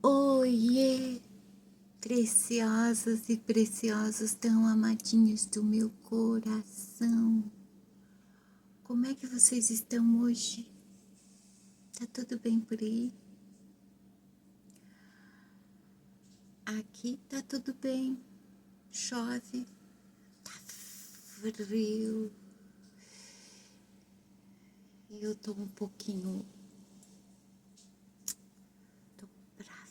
Oiê, preciosas e preciosos tão amadinhos do meu coração. Como é que vocês estão hoje? Tá tudo bem por aí? Aqui tá tudo bem. Chove, tá frio. Eu tô um pouquinho... Tô brava.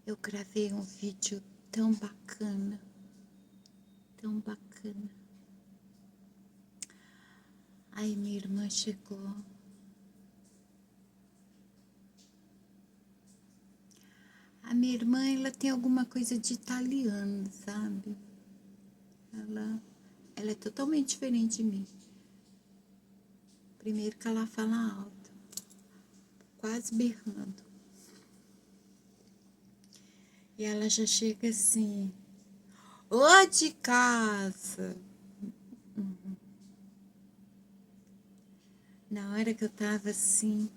Eu gravei um vídeo tão bacana. Tão bacana. Aí minha irmã chegou. A minha irmã, ela tem alguma coisa de italiano, sabe? Ela é totalmente diferente de mim. Primeiro que ela fala alto, quase berrando. E ela já chega assim, ô de casa! Na hora que eu tava assim,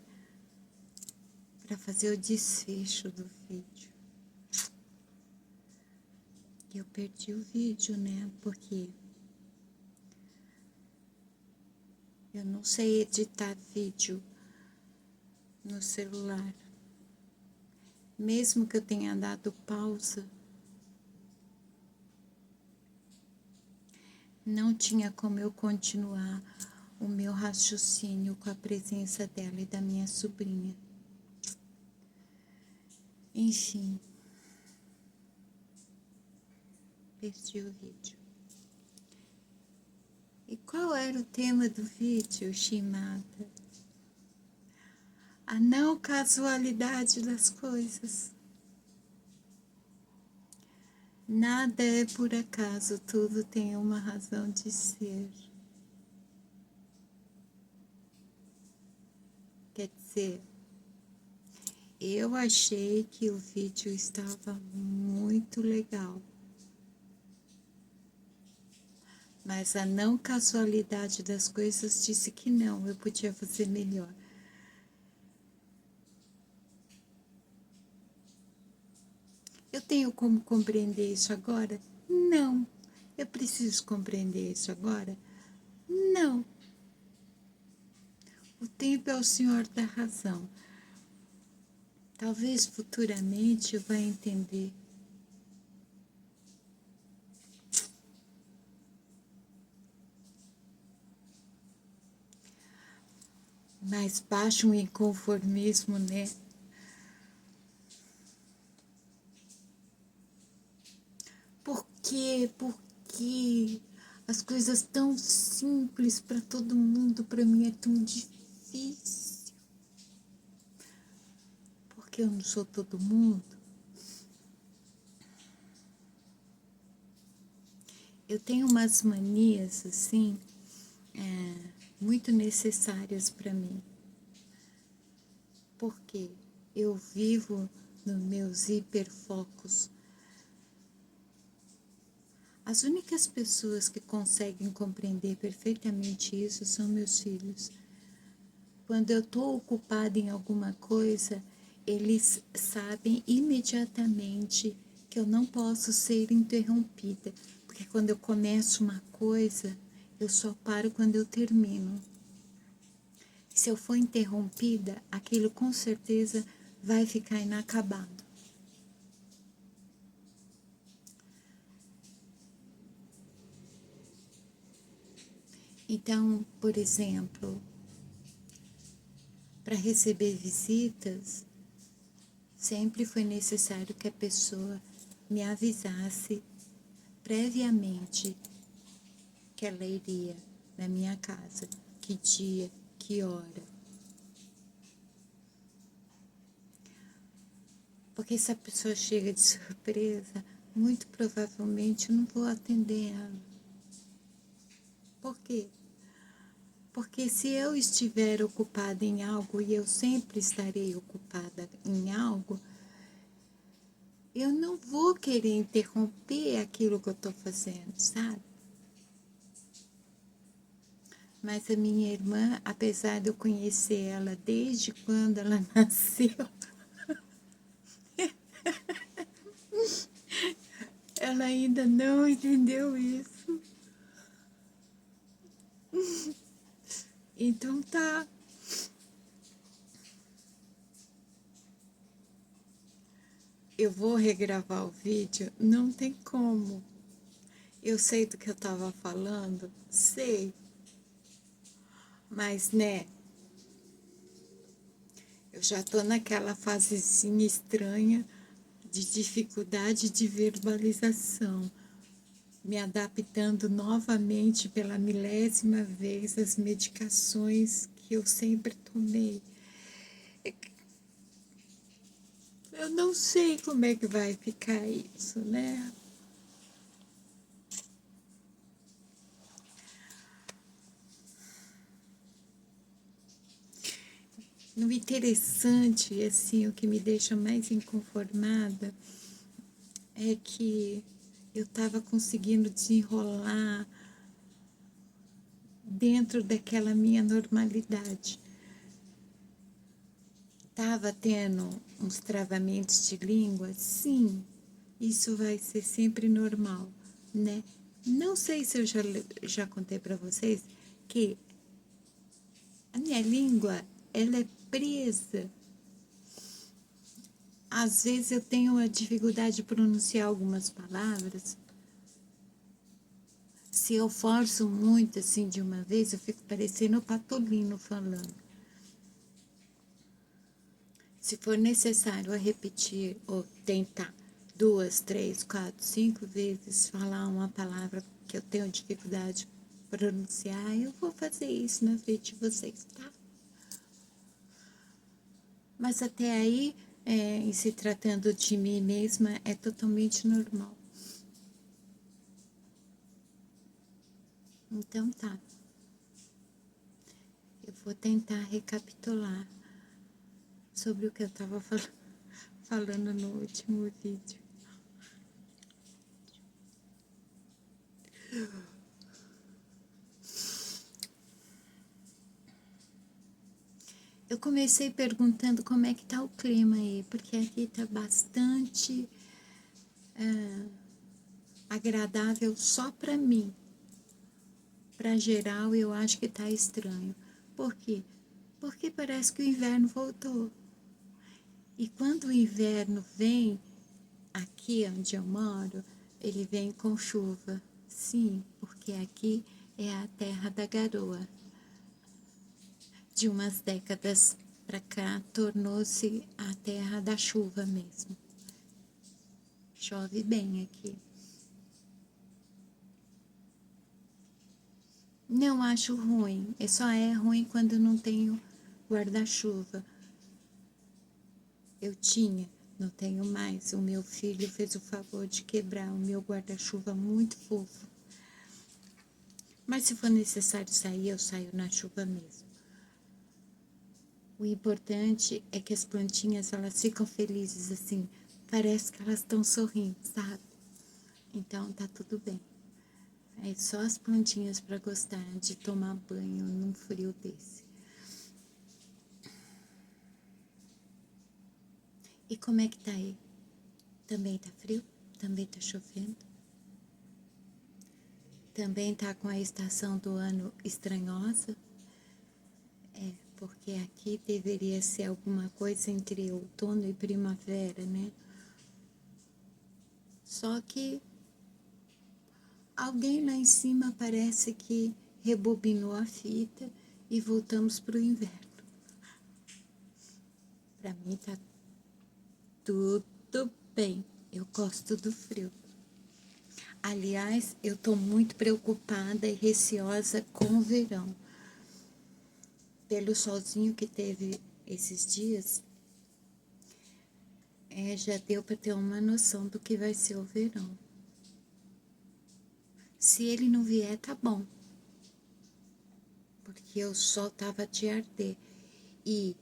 pra fazer o desfecho do vídeo. Eu perdi o vídeo, né? Porque eu não sei editar vídeo no celular. Mesmo que eu tenha dado pausa, não tinha como eu continuar o meu raciocínio com a presença dela e da minha sobrinha. Enfim, perdi o vídeo. E qual era o tema do vídeo, Shimada? A não casualidade das coisas. Nada é por acaso, tudo tem uma razão de ser. Quer dizer, eu achei que o vídeo estava muito legal. Mas a não casualidade das coisas disse que não, eu podia fazer melhor. Eu tenho como compreender isso agora? Não. Eu preciso compreender isso agora? Não. O tempo é o senhor da razão. Talvez futuramente eu vá entender. Mas baixa um inconformismo, né? Por quê? Por quê? As coisas tão simples para todo mundo, para mim é tão difícil. Porque eu não sou todo mundo. Eu tenho umas manias, assim, muito necessárias para mim. Porque eu vivo nos meus hiperfocos. As únicas pessoas que conseguem compreender perfeitamente isso são meus filhos. Quando eu estou ocupada em alguma coisa, eles sabem imediatamente que eu não posso ser interrompida, porque quando eu começo uma coisa, eu só paro quando eu termino. Se eu for interrompida, aquilo com certeza vai ficar inacabado. Então, por exemplo, para receber visitas, sempre foi necessário que a pessoa me avisasse previamente que ela iria na minha casa, que dia, que hora. Porque se a pessoa chega de surpresa, muito provavelmente eu não vou atender ela. Por quê? Porque se eu estiver ocupada em algo, e eu sempre estarei ocupada em algo, eu não vou querer interromper aquilo que eu estou fazendo, sabe? Mas a minha irmã, apesar de eu conhecer ela desde quando ela nasceu, ela ainda não entendeu isso. Então tá. Eu vou regravar o vídeo? Não tem como. Eu sei do que eu tava falando? Sei. Mas, né, eu já tô naquela fasezinha estranha de dificuldade de verbalização, me adaptando novamente pela milésima vez às medicações que eu sempre tomei. Eu não sei como é que vai ficar isso, né? No interessante, assim, o que me deixa mais inconformada é que eu estava conseguindo desenrolar dentro daquela minha normalidade. Estava tendo uns travamentos de língua? Sim, isso vai ser sempre normal, né? Não sei se eu já contei para vocês que a minha língua, ela é presa. Às vezes eu tenho uma dificuldade de pronunciar algumas palavras. Se eu forço muito assim de uma vez, eu fico parecendo o Patolino falando. Se for necessário eu repetir ou tentar 2, 3, 4, 5 vezes falar uma palavra que eu tenho dificuldade de pronunciar, eu vou fazer isso na frente de vocês, tá? Mas até aí, em se tratando de mim mesma, é totalmente normal. Então tá. Eu vou tentar recapitular sobre o que eu estava falando no último vídeo. Eu comecei perguntando como é que tá o clima aí, porque aqui tá bastante agradável só para mim. Para geral, eu acho que tá estranho. Por quê? Porque parece que o inverno voltou. E quando o inverno vem, aqui onde eu moro, ele vem com chuva. Sim, porque aqui é a terra da garoa. De umas décadas para cá, tornou-se a terra da chuva mesmo. Chove bem aqui. Não acho ruim, só é ruim quando não tenho guarda-chuva. Eu tinha, não tenho mais. O meu filho fez o favor de quebrar o meu guarda-chuva muito fofo. Mas se for necessário sair, eu saio na chuva mesmo. O importante é que as plantinhas, elas ficam felizes assim, parece que elas estão sorrindo, sabe? Então tá tudo bem. É só as plantinhas para gostar de tomar banho num frio desse. E como é que tá aí? Também tá frio? Também tá chovendo? Também tá com a estação do ano estranhosa? É, porque aqui deveria ser alguma coisa entre outono e primavera, né? Só que alguém lá em cima parece que rebobinou a fita e voltamos pro inverno. Para mim tá tudo bem. Eu gosto do frio. Aliás, eu tô muito preocupada e receosa com o verão. Pelo solzinho que teve esses dias, já deu para ter uma noção do que vai ser o verão. Se ele não vier, tá bom, porque o sol tava de arder. E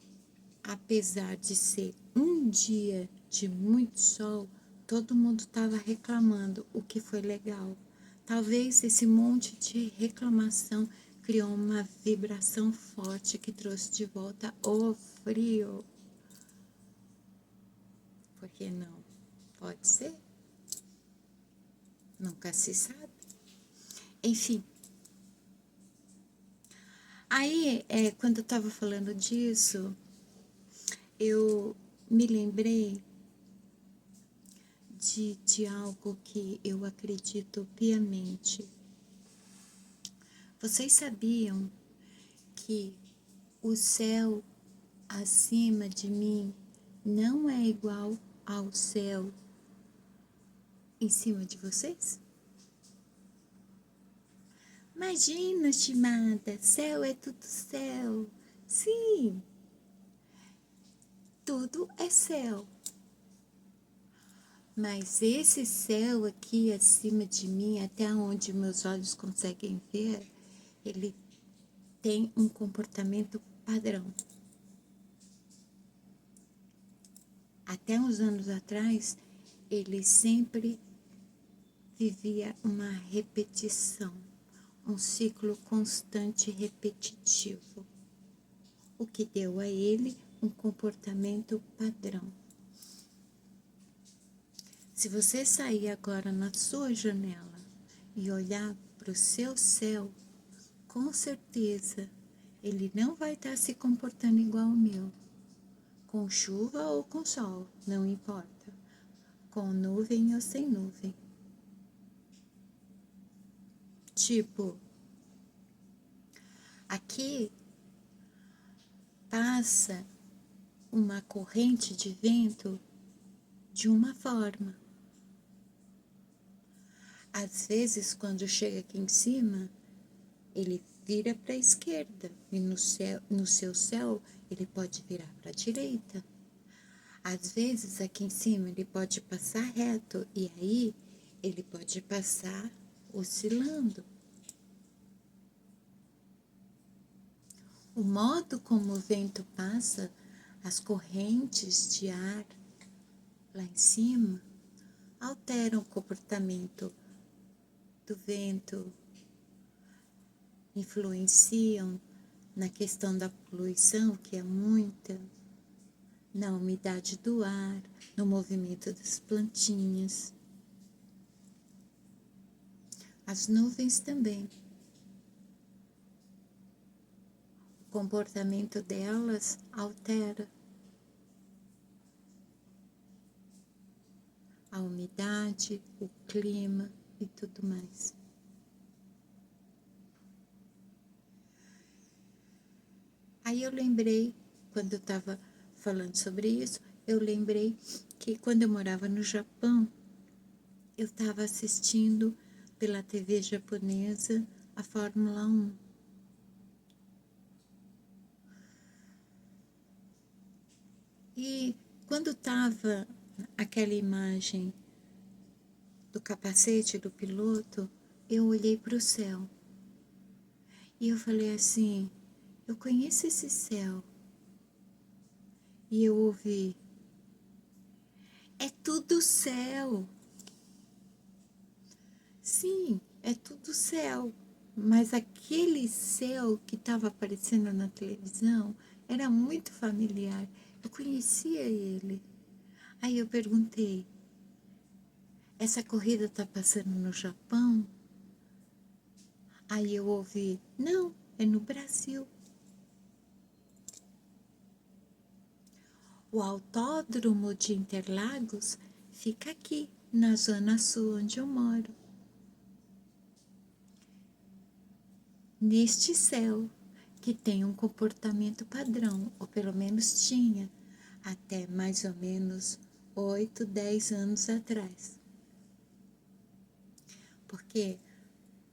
apesar de ser um dia de muito sol, todo mundo estava reclamando, o que foi legal. Talvez esse monte de reclamação criou uma vibração forte que trouxe de volta o frio. Por que não? Pode ser? Nunca se sabe. Enfim. Aí, quando eu estava falando disso, eu me lembrei de algo que eu acredito piamente. Vocês sabiam que o céu acima de mim não é igual ao céu em cima de vocês? Imagina, estimada, céu é tudo céu. Sim, tudo é céu. Mas esse céu aqui acima de mim, até onde meus olhos conseguem ver, ele tem um comportamento padrão. Até uns anos atrás, ele sempre vivia uma repetição, um ciclo constante e repetitivo, o que deu a ele um comportamento padrão. Se você sair agora na sua janela e olhar para o seu céu, com certeza ele não vai estar se comportando igual ao meu, com chuva ou com sol, não importa, com nuvem ou sem nuvem. Tipo, aqui passa uma corrente de vento de uma forma. Às vezes, quando chega aqui em cima, ele vira para a esquerda e no seu céu ele pode virar para a direita. Às vezes, aqui em cima, ele pode passar reto e aí ele pode passar oscilando. O modo como o vento passa, as correntes de ar lá em cima, alteram o comportamento do vento, influenciam na questão da poluição, que é muita, na umidade do ar, no movimento das plantinhas. As nuvens também. O comportamento delas altera a umidade, o clima e tudo mais. Aí eu lembrei, quando eu estava falando sobre isso, eu lembrei que quando eu morava no Japão, eu estava assistindo pela TV japonesa a Fórmula 1. E quando estava aquela imagem do capacete do piloto, eu olhei para o céu. E eu falei assim, eu conheço esse céu. E eu ouvi, é tudo céu. Sim, é tudo céu. Mas aquele céu que estava aparecendo na televisão era muito familiar. Eu conhecia ele. Aí eu perguntei, essa corrida está passando no Japão? Aí eu ouvi, não, é no Brasil. O autódromo de Interlagos fica aqui, na zona sul onde eu moro. Neste céu, que tem um comportamento padrão, ou pelo menos tinha, até mais ou menos 8, 10 anos atrás. Porque,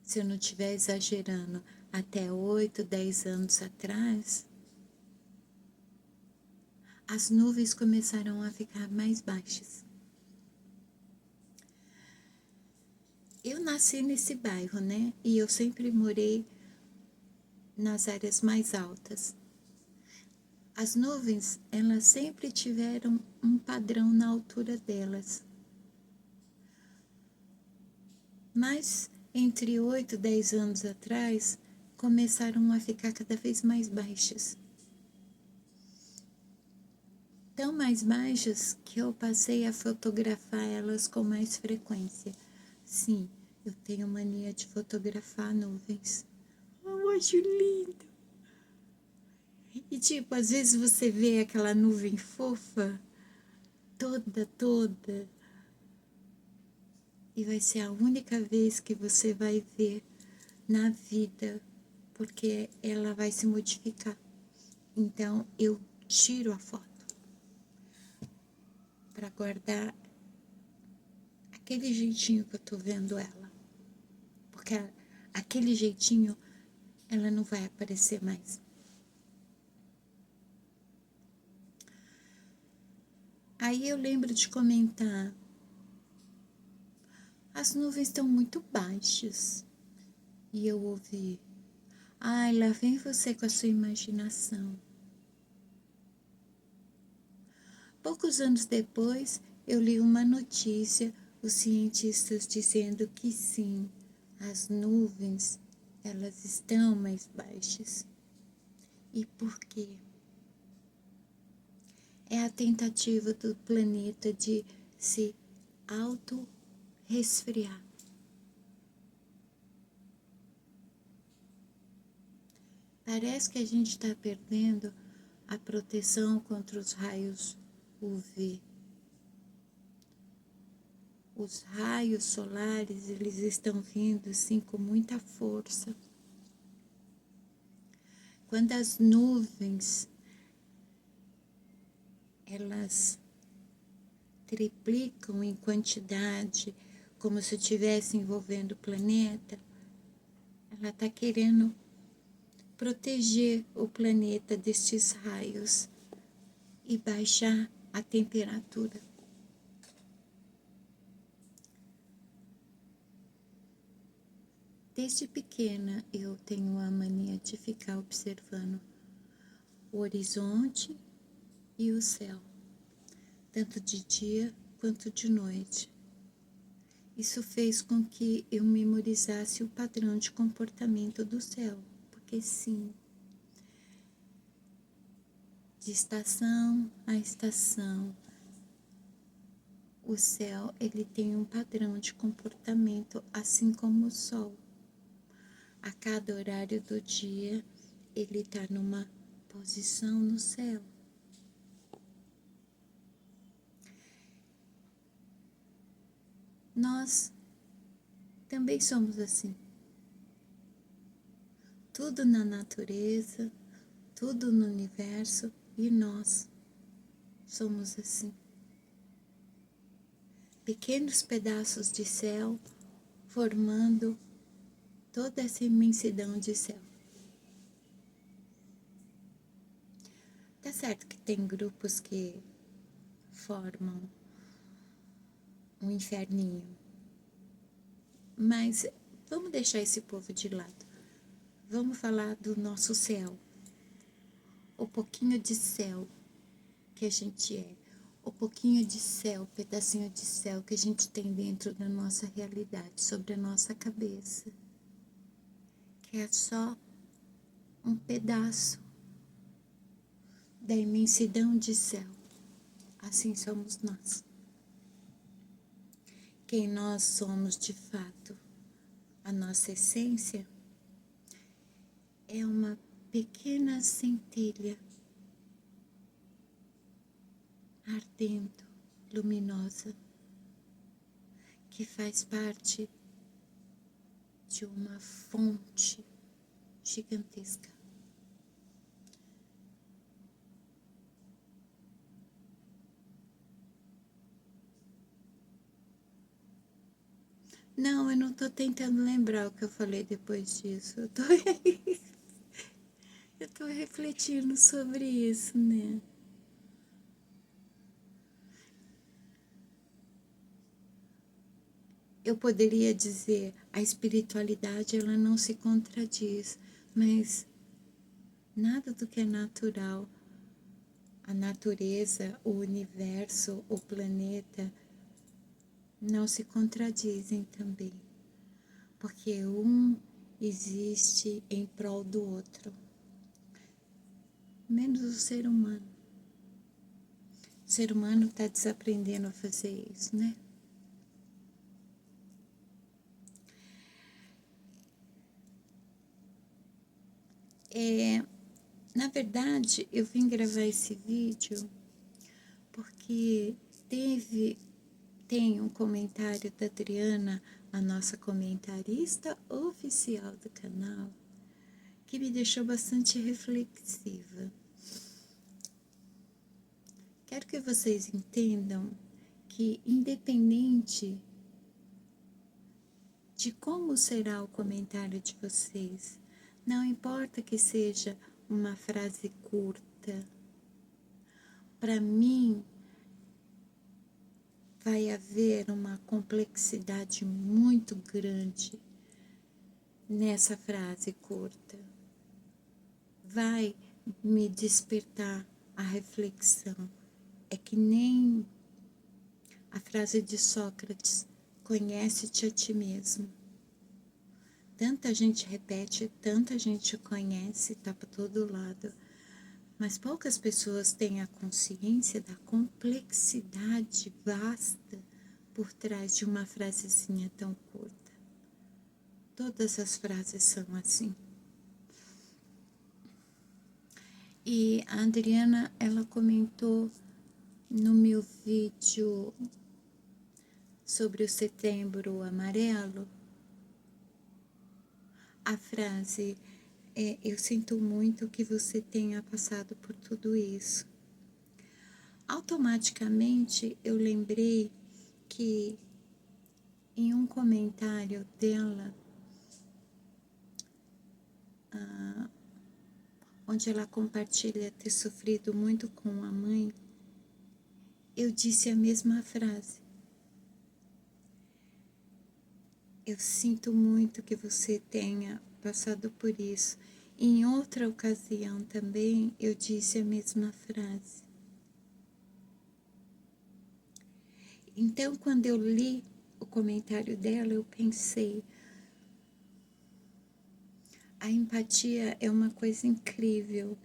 se eu não estiver exagerando, até 8, 10 anos atrás, as nuvens começaram a ficar mais baixas. Eu nasci nesse bairro, né? E eu sempre morei nas áreas mais altas. As nuvens, elas sempre tiveram um padrão na altura delas. Mas entre 8 e 10 anos atrás, começaram a ficar cada vez mais baixas. Tão mais baixas que eu passei a fotografar elas com mais frequência. Sim, eu tenho mania de fotografar nuvens. Eu acho lindo. E tipo, às vezes você vê aquela nuvem fofa, toda, e vai ser a única vez que você vai ver na vida, porque ela vai se modificar. Então, eu tiro a foto para guardar aquele jeitinho que eu tô vendo ela. Porque aquele jeitinho, ela não vai aparecer mais. Aí eu lembro de comentar, as nuvens estão muito baixas. E eu ouvi, ai, lá vem você com a sua imaginação. Poucos anos depois, eu li uma notícia, os cientistas dizendo que sim, as nuvens, elas estão mais baixas. E por quê? É a tentativa do planeta de se auto-resfriar. Parece que a gente está perdendo a proteção contra os raios UV. Os raios solares, eles estão vindo assim com muita força. Quando as nuvens, elas triplicam em quantidade, como se estivesse envolvendo o planeta, ela está querendo proteger o planeta destes raios e baixar a temperatura. Desde pequena eu tenho a mania de ficar observando o horizonte e o céu, tanto de dia quanto de noite. Isso fez com que eu memorizasse o padrão de comportamento do céu, porque sim, de estação a estação, o céu ele tem um padrão de comportamento, assim como o sol. A cada horário do dia, ele está numa posição no céu. Nós também somos assim. Tudo na natureza, tudo no universo e nós somos assim. Pequenos pedaços de céu formando toda essa imensidão de céu. Tá certo que tem grupos que formam um inferninho, mas vamos deixar esse povo de lado. Vamos falar do nosso céu, o pouquinho de céu que a gente é, o pouquinho de céu, pedacinho de céu que a gente tem dentro da nossa realidade, sobre a nossa cabeça, que é só um pedaço da imensidão de céu. Assim somos nós. Quem nós somos de fato, a nossa essência, é uma pequena centelha ardendo, luminosa, que faz parte de uma fonte gigantesca. Não, eu não tô tentando lembrar o que eu falei depois disso. Eu tô refletindo sobre isso, né? Eu poderia dizer, a espiritualidade ela não se contradiz, mas nada do que é natural, a natureza, o universo, o planeta, não se contradizem também, porque um existe em prol do outro, menos o ser humano. O ser humano está desaprendendo a fazer isso, né? Na verdade, eu vim gravar esse vídeo porque tem um comentário da Adriana, a nossa comentarista oficial do canal, que me deixou bastante reflexiva. Quero que vocês entendam que, independente de como será o comentário de vocês, não importa que seja uma frase curta, para mim vai haver uma complexidade muito grande nessa frase curta. Vai me despertar a reflexão. É que nem a frase de Sócrates: conhece-te a ti mesmo. Tanta gente repete, tanta gente conhece, tá para todo lado, mas poucas pessoas têm a consciência da complexidade vasta por trás de uma frasezinha tão curta. Todas as frases são assim. E a Adriana, ela comentou no meu vídeo sobre o Setembro Amarelo, a frase: eu sinto muito que você tenha passado por tudo isso. Automaticamente eu lembrei que em um comentário dela, onde ela compartilha ter sofrido muito com a mãe, eu disse a mesma frase. Eu sinto muito que você tenha passado por isso. Em outra ocasião também eu disse a mesma frase. Então, quando eu li o comentário dela, eu pensei: a empatia é uma coisa incrível,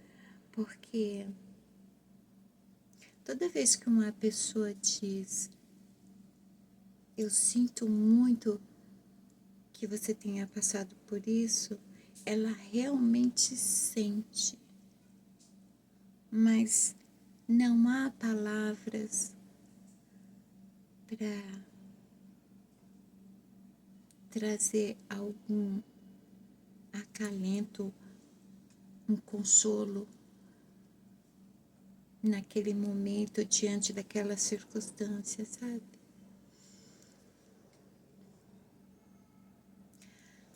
porque toda vez que uma pessoa diz: eu sinto muito que você tenha passado por isso, ela realmente sente, mas não há palavras para trazer algum acalento, um consolo naquele momento, diante daquela circunstância, sabe?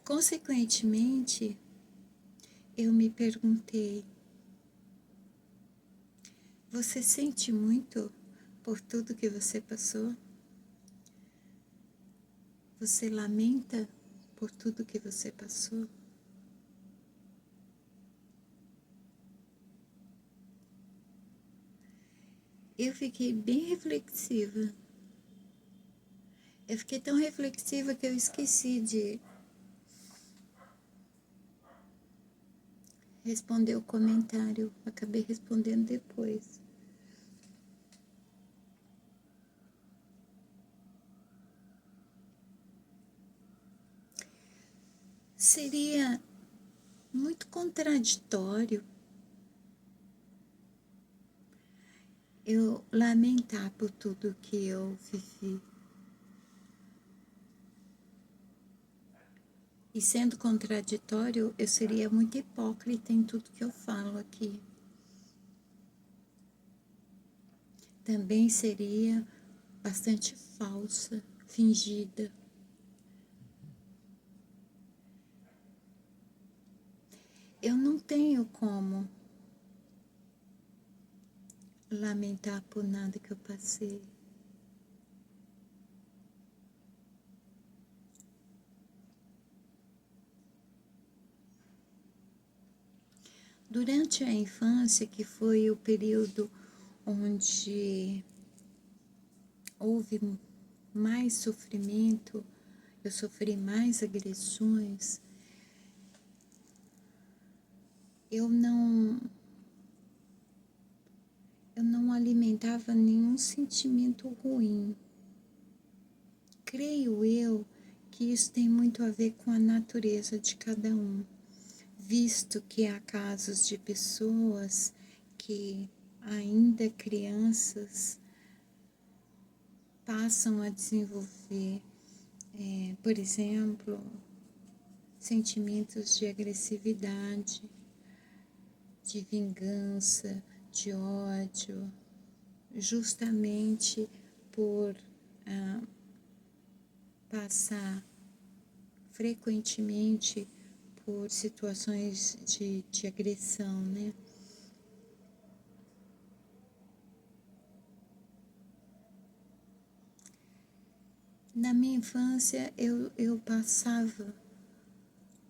Consequentemente, eu me perguntei: você sente muito por tudo que você passou? Você lamenta por tudo que você passou? Eu fiquei bem reflexiva. Eu fiquei tão reflexiva que eu esqueci de responder o comentário. Acabei respondendo depois. Seria muito contraditório eu lamentar por tudo que eu vivi. E sendo contraditório, eu seria muito hipócrita em tudo que eu falo aqui. Também seria bastante falsa, fingida. Eu não tenho como lamentar por nada que eu passei. Durante a infância, que foi o período onde houve mais sofrimento, eu sofri mais agressões, eu não alimentava nenhum sentimento ruim. Creio eu que isso tem muito a ver com a natureza de cada um, visto que há casos de pessoas que, ainda crianças, passam a desenvolver, por exemplo, sentimentos de agressividade, de vingança, de ódio, justamente por passar frequentemente por situações de agressão, né? Na minha infância, eu passava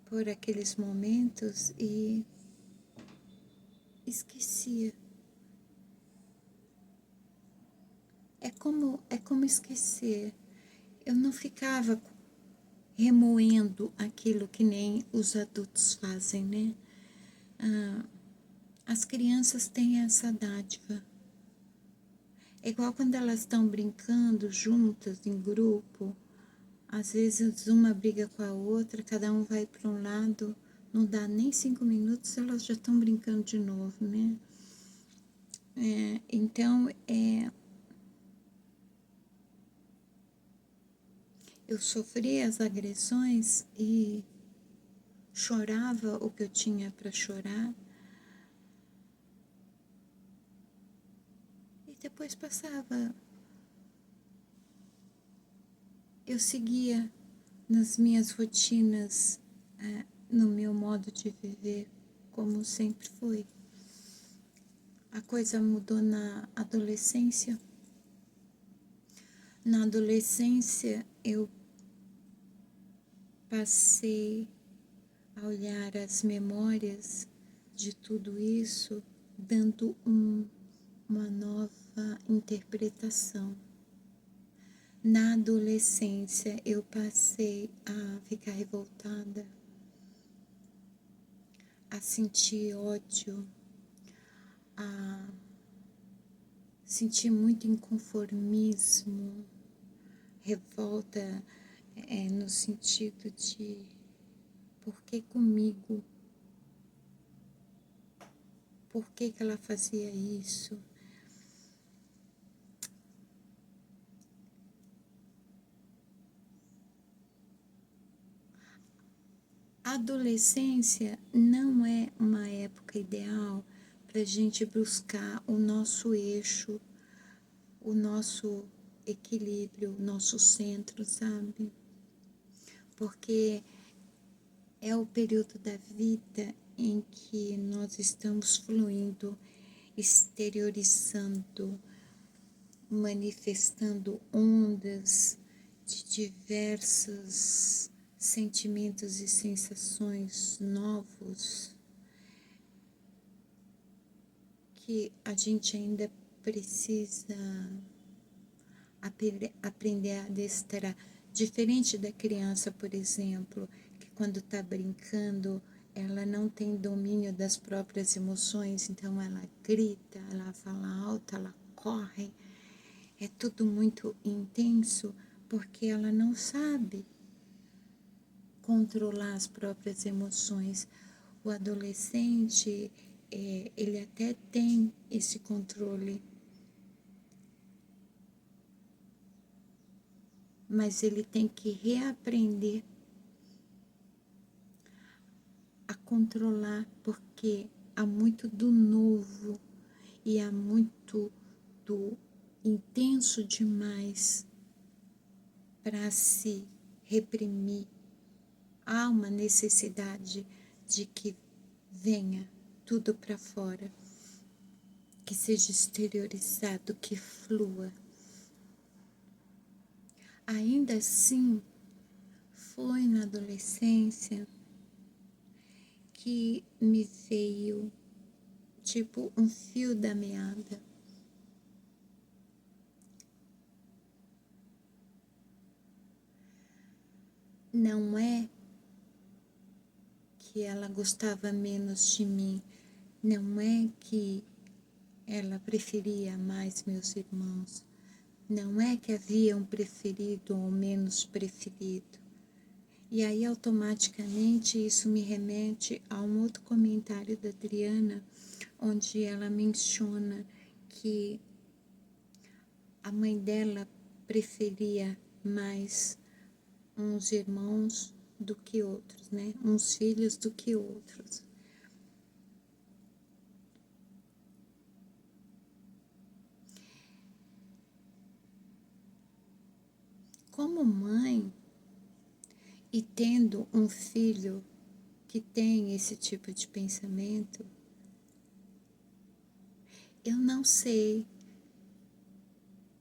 por aqueles momentos e esquecia. É como esquecer. Eu não ficava remoendo aquilo que nem os adultos fazem, né? As crianças têm essa dádiva. É igual quando elas estão brincando juntas, em grupo. Às vezes uma briga com a outra, cada um vai para um lado, não dá nem 5 minutos, elas já estão brincando de novo, né? Então, eu sofria as agressões e chorava o que eu tinha para chorar, e depois passava. Eu seguia nas minhas rotinas, no meu modo de viver, como sempre foi. A coisa mudou na adolescência. Na adolescência, eu passei a olhar as memórias de tudo isso, dando uma nova interpretação. Na adolescência, eu passei a ficar revoltada, a sentir ódio, a sentir muito inconformismo, revolta, no sentido de por que comigo? Por que ela fazia isso? A adolescência não é uma época ideal para a gente buscar o nosso eixo, o nosso equilíbrio, o nosso centro, sabe? Porque é o período da vida em que nós estamos fluindo, exteriorizando, manifestando ondas de diversos sentimentos e sensações novos que a gente ainda precisa aprender a adestrar. Diferente da criança, por exemplo, que quando está brincando, ela não tem domínio das próprias emoções, então ela grita, ela fala alto, ela corre, é tudo muito intenso, porque ela não sabe controlar as próprias emoções. O adolescente, ele até tem esse controle, mas ele tem que reaprender a controlar, porque há muito do novo e há muito do intenso demais para se reprimir. Há uma necessidade de que venha tudo para fora, que seja exteriorizado, que flua. Ainda assim, foi na adolescência que me veio tipo um fio da meada. Não é que que ela gostava menos de mim, não é que ela preferia mais meus irmãos, não é que havia um preferido ou menos preferido. E aí, automaticamente, isso me remete a um outro comentário da Adriana, onde ela menciona que a mãe dela preferia mais uns irmãos do que outros, né? Uns filhos do que outros. Como mãe, e tendo um filho que tem esse tipo de pensamento, eu não sei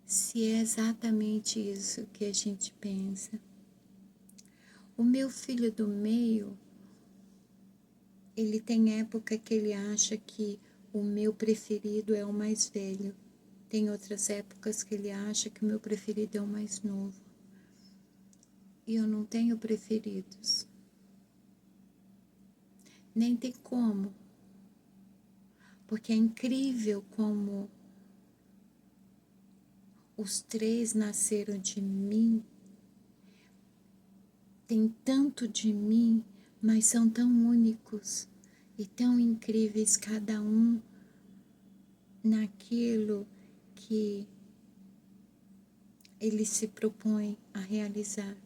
se é exatamente isso que a gente pensa. O meu filho do meio, ele tem época que ele acha que o meu preferido é o mais velho. Tem outras épocas que ele acha que o meu preferido é o mais novo. E eu não tenho preferidos. Nem tem como. Porque é incrível como os três nasceram de mim, tem tanto de mim, mas são tão únicos e tão incríveis, cada um naquilo que ele se propõe a realizar.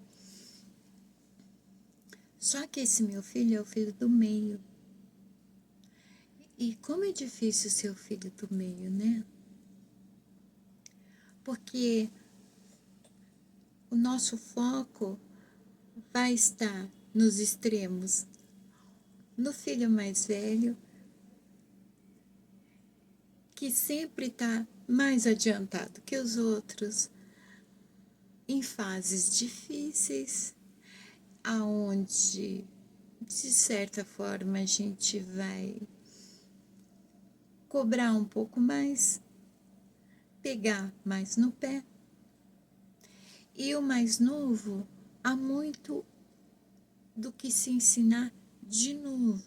Só que esse meu filho é o filho do meio. E como é difícil ser o filho do meio, né? Porque o nosso foco vai estar nos extremos. No filho mais velho, que sempre está mais adiantado que os outros, em fases difíceis, aonde, de certa forma, a gente vai cobrar um pouco mais, pegar mais no pé. E o mais novo, há muito do que se ensinar de novo.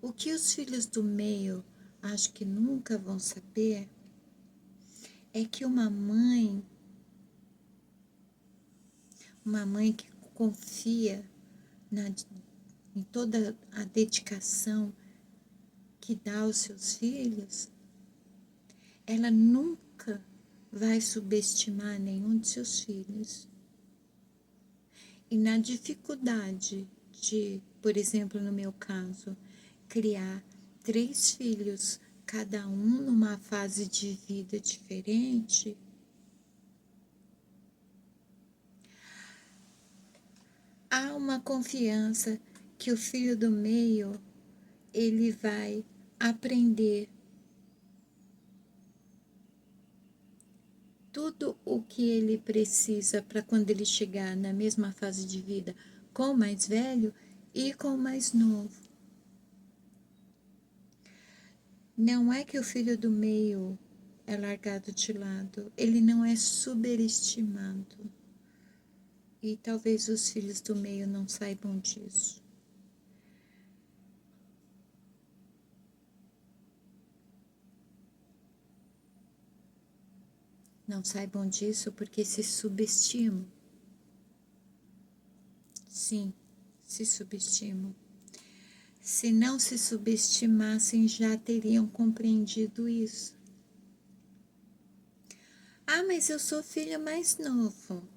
O que os filhos do meio acho que nunca vão saber é que uma mãe que confia em toda a dedicação que dá aos seus filhos, ela nunca vai subestimar nenhum de seus filhos. E na dificuldade de, por exemplo, no meu caso, criar 3 filhos, cada um numa fase de vida diferente, há uma confiança que o filho do meio, ele vai aprender tudo o que ele precisa para quando ele chegar na mesma fase de vida com o mais velho e com o mais novo. Não é que o filho do meio é largado de lado, ele não é superestimado. E talvez os filhos do meio não saibam disso. Não saibam disso porque se subestimam. Sim, se subestimam. Se não se subestimassem, já teriam compreendido isso. Ah, mas eu sou filho mais novo.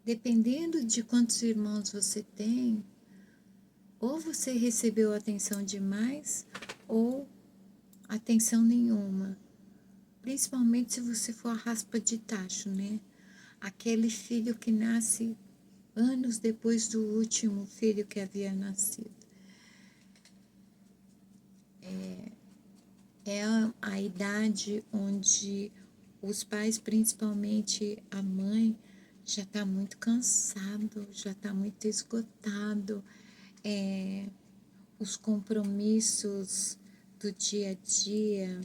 Dependendo de quantos irmãos você tem, ou você recebeu atenção demais, ou atenção nenhuma. Principalmente se você for a raspa de tacho, né? Aquele filho que nasce anos depois do último filho que havia nascido. É a idade onde os pais, principalmente a mãe, já está muito cansado, já está muito esgotado. Os compromissos do dia a dia,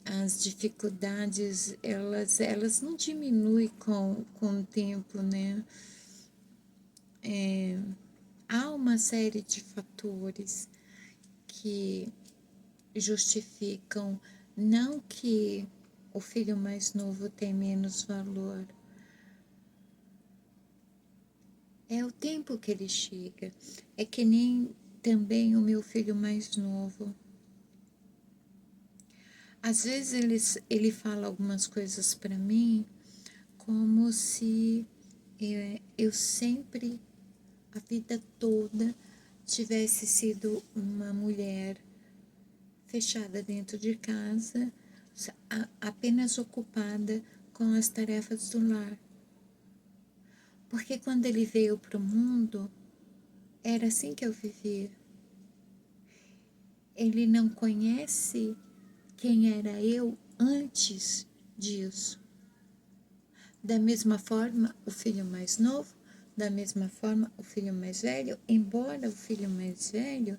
as dificuldades, elas não diminuem com o tempo, né? há uma série de fatores que justificam não que o filho mais novo tem menos valor, é o tempo que ele chega. É que nem também o meu filho mais novo. Às vezes ele fala algumas coisas para mim como se eu sempre, a vida toda, tivesse sido uma mulher fechada dentro de casa, apenas ocupada com as tarefas do lar. Porque quando ele veio para o mundo, era assim que eu vivia. Ele não conhece quem era eu antes disso. Da mesma forma, o filho mais novo, da mesma forma, o filho mais velho, embora o filho mais velho,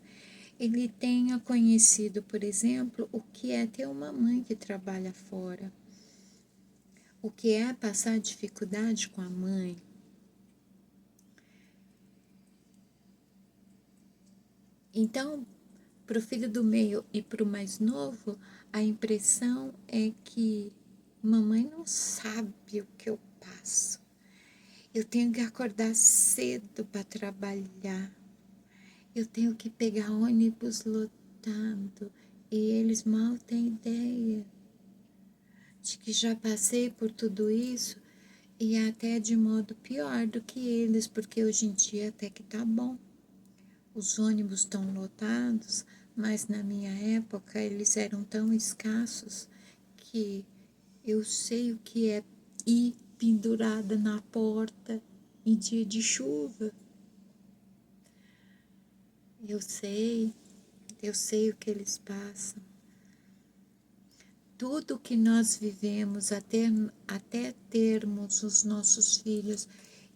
ele tenha conhecido, por exemplo, o que é ter uma mãe que trabalha fora, o que é passar dificuldade com a mãe. Então, para o filho do meio e para o mais novo, a impressão é que mamãe não sabe o que eu passo. Eu tenho que acordar cedo para trabalhar. Eu tenho que pegar ônibus lotado. E eles mal têm ideia de que já passei por tudo isso e até de modo pior do que eles, porque hoje em dia até que tá bom. Os ônibus estão lotados, mas na minha época eles eram tão escassos que eu sei o que é ir pendurada na porta em dia de chuva. Eu sei, eu sei o que eles passam. Tudo que nós vivemos até termos os nossos filhos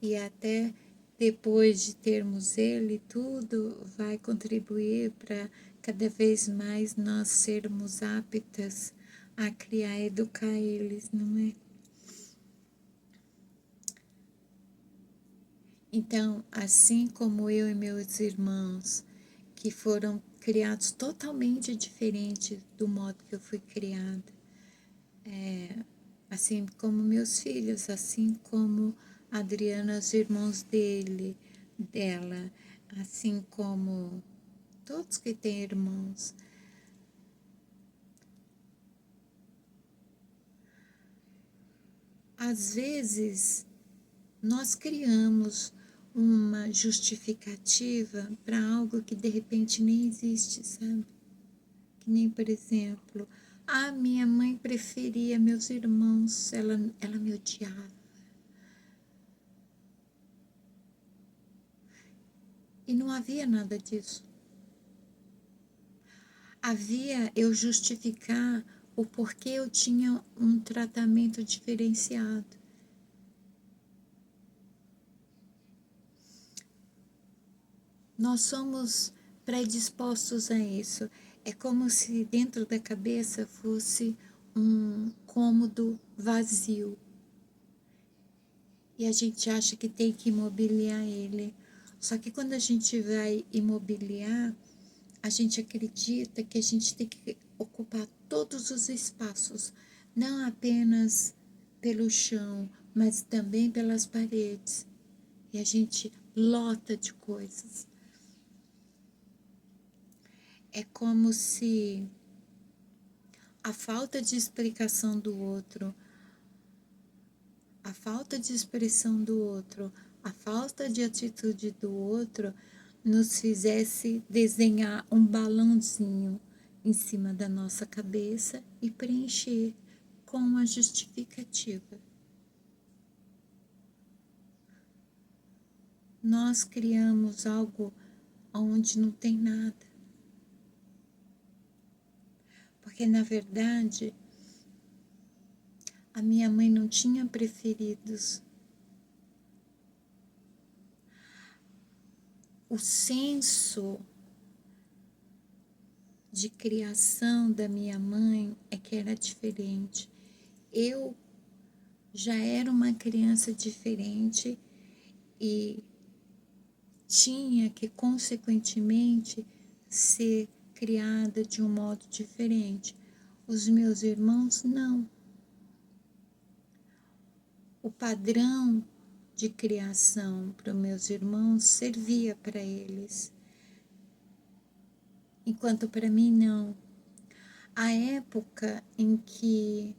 e até depois de termos ele, tudo vai contribuir para cada vez mais nós sermos aptas a criar, educar eles, não é? Então, assim como eu e meus irmãos, que foram criados totalmente diferente do modo que eu fui criada, assim como meus filhos, assim como a Adriana, os irmãos dela, assim como todos que têm irmãos. Às vezes, nós criamos uma justificativa para algo que de repente nem existe, sabe? Que nem, por exemplo, minha mãe preferia meus irmãos, ela me odiava. E não havia nada disso. Havia eu justificar o porquê eu tinha um tratamento diferenciado. Nós somos predispostos a isso. É como se dentro da cabeça fosse um cômodo vazio. E a gente acha que tem que imobiliar ele. Só que quando a gente vai imobiliar, a gente acredita que a gente tem que ocupar todos os espaços, não apenas pelo chão, mas também pelas paredes. E a gente lota de coisas. É como se a falta de explicação do outro, a falta de expressão do outro, a falta de atitude do outro nos fizesse desenhar um balãozinho em cima da nossa cabeça e preencher com a justificativa. Nós criamos algo onde não tem nada. Porque, na verdade, a minha mãe não tinha preferidos. O senso de criação da minha mãe é que era diferente. Eu já era uma criança diferente e tinha que, consequentemente, ser criada de um modo diferente. Os meus irmãos, não. O padrão de criação para os meus irmãos servia para eles, enquanto para mim não. A época em que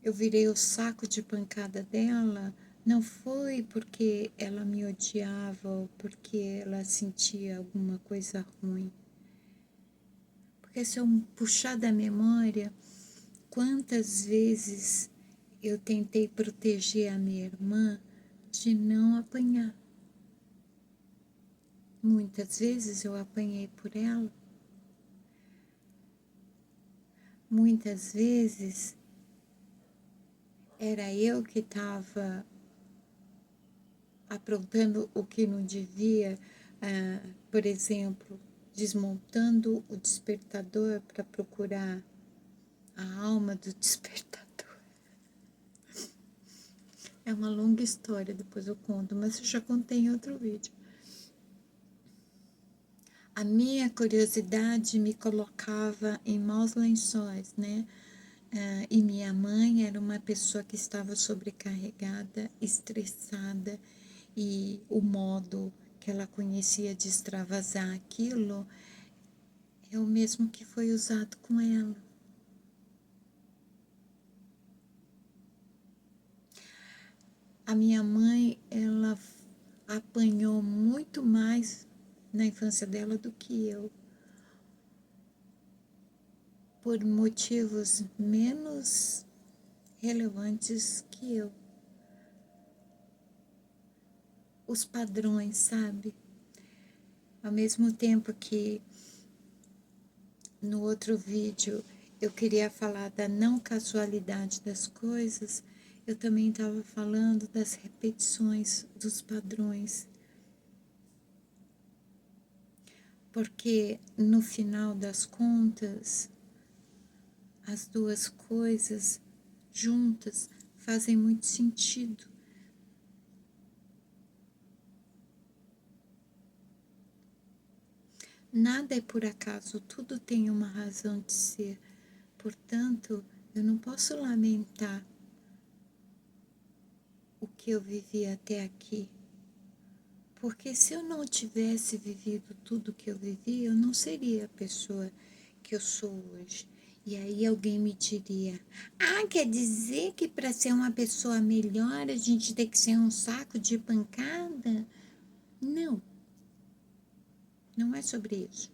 eu virei o saco de pancada dela não foi porque ela me odiava ou porque ela sentia alguma coisa ruim. Porque se eu puxar da memória, quantas vezes eu tentei proteger a minha irmã de não apanhar. Muitas vezes eu apanhei por ela. Muitas vezes era eu que estava aprontando o que não devia, por exemplo, desmontando o despertador para procurar a alma do despertador. É uma longa história, depois eu conto, mas eu já contei em outro vídeo. A minha curiosidade me colocava em maus lençóis, né? E minha mãe era uma pessoa que estava sobrecarregada, estressada, e o modo que ela conhecia de extravasar aquilo é o mesmo que foi usado com ela. A minha mãe, ela apanhou muito mais na infância dela do que eu, por motivos menos relevantes que eu. Os padrões, sabe? Ao mesmo tempo que no outro vídeo eu queria falar da não casualidade das coisas, eu também estava falando das repetições dos padrões. Porque no final das contas, as duas coisas juntas fazem muito sentido. Nada é por acaso, tudo tem uma razão de ser. Portanto, eu não posso lamentar o que eu vivi até aqui. Porque se eu não tivesse vivido tudo que eu vivi, eu não seria a pessoa que eu sou hoje. E aí alguém me diria: ah, quer dizer que para ser uma pessoa melhor a gente tem que ser um saco de pancada? Não, não é sobre isso.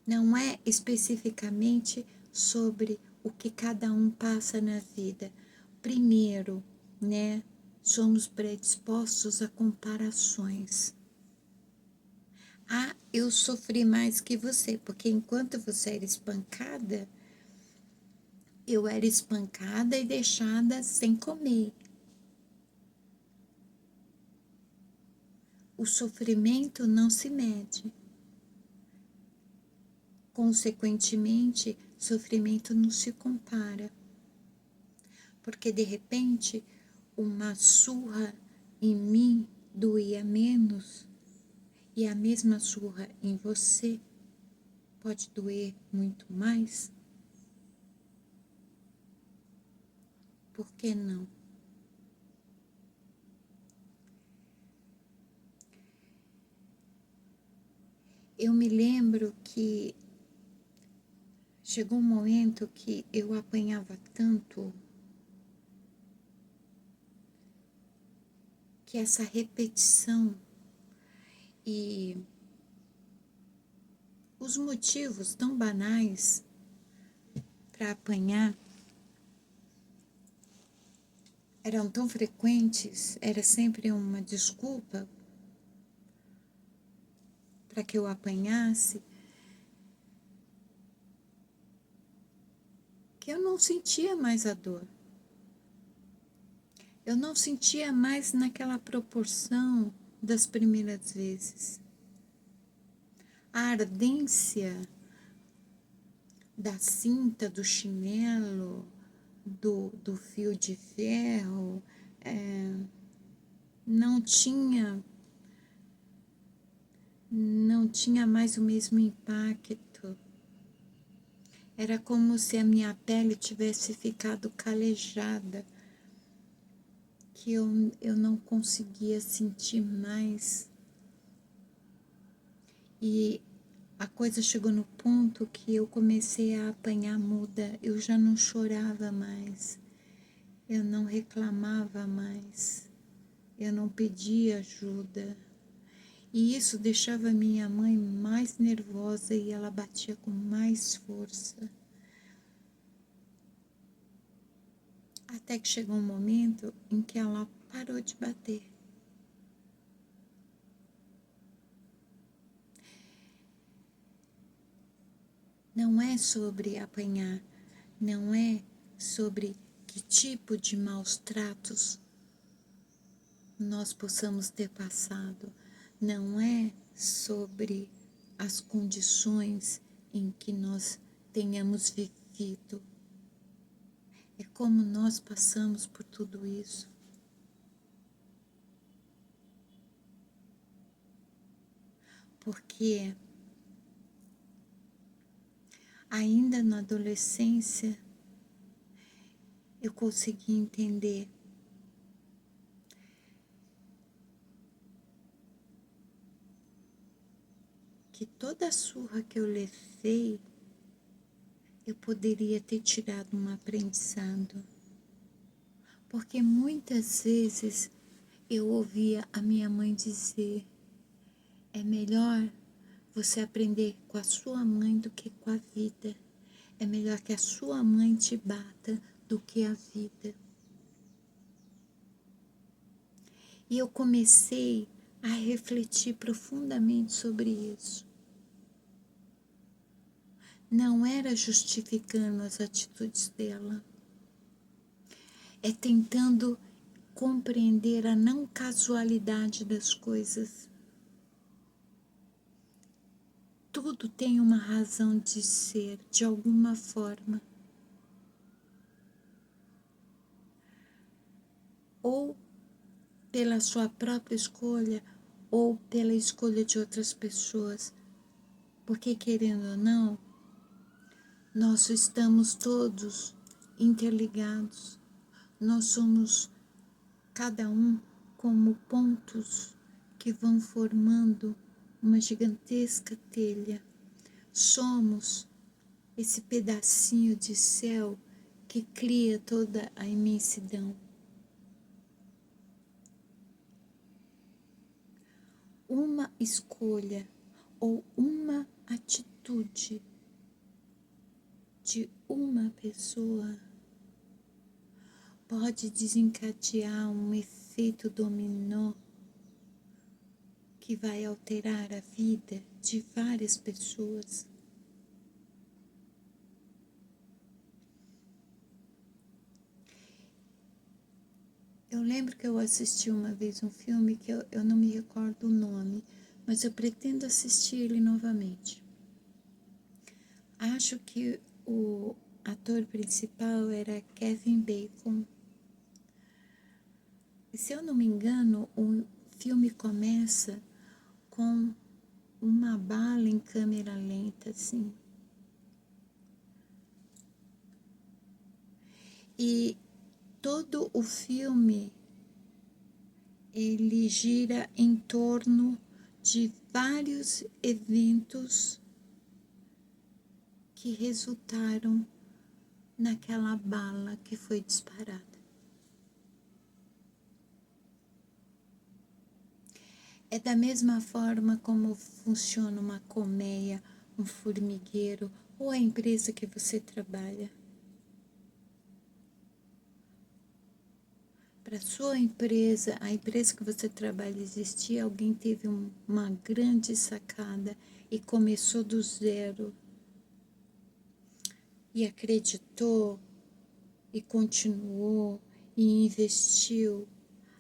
Não é especificamente sobre o que cada um passa na vida. Primeiro, né, somos predispostos a comparações. Ah, eu sofri mais que você, porque enquanto você era espancada, eu era espancada e deixada sem comer. O sofrimento não se mede. Consequentemente, sofrimento não se compara. Porque de repente, uma surra em mim doía menos e a mesma surra em você pode doer muito mais. Por que não? Eu me lembro que chegou um momento que eu apanhava tanto que essa repetição e os motivos tão banais para apanhar eram tão frequentes, era sempre uma desculpa para que eu apanhasse, que eu não sentia mais a dor. Eu não sentia mais naquela proporção das primeiras vezes. A ardência da cinta, do chinelo, do fio de ferro, não tinha, não tinha mais o mesmo impacto. Era como se a minha pele tivesse ficado calejada, que eu não conseguia sentir mais. E a coisa chegou no ponto que eu comecei a apanhar muda, eu já não chorava mais, eu não reclamava mais, eu não pedia ajuda. E isso deixava minha mãe mais nervosa e ela batia com mais força. Até que chegou um momento em que ela parou de bater. Não é sobre apanhar, não é sobre que tipo de maus tratos nós possamos ter passado, não é sobre as condições em que nós tenhamos vivido, é como nós passamos por tudo isso. Porque ainda na adolescência eu consegui entender que toda a surra que eu levei, eu poderia ter tirado um aprendizado. Porque muitas vezes eu ouvia a minha mãe dizer: é melhor você aprender com a sua mãe do que com a vida. É melhor que a sua mãe te bata do que a vida. E eu comecei a refletir profundamente sobre isso. Não era justificando as atitudes dela, é tentando compreender a não casualidade das coisas. Tudo tem uma razão de ser, de alguma forma. Ou pela sua própria escolha, ou pela escolha de outras pessoas. Porque, querendo ou não, nós estamos todos interligados. Nós somos cada um como pontos que vão formando uma gigantesca telha. Somos esse pedacinho de céu que cria toda a imensidão. Uma escolha ou uma atitude de uma pessoa pode desencadear um efeito dominó que vai alterar a vida de várias pessoas. Eu lembro que eu assisti uma vez um filme que eu não me recordo o nome, mas eu pretendo assistir ele novamente. Acho que o ator principal era Kevin Bacon. E se eu não me engano, o filme começa com uma bala em câmera lenta, assim. E todo o filme, ele gira em torno de vários eventos que resultaram naquela bala que foi disparada. É da mesma forma como funciona uma colmeia, um formigueiro ou a empresa que você trabalha. Para sua empresa, a empresa que você trabalha existir, alguém teve uma grande sacada e começou do zero e acreditou e continuou e investiu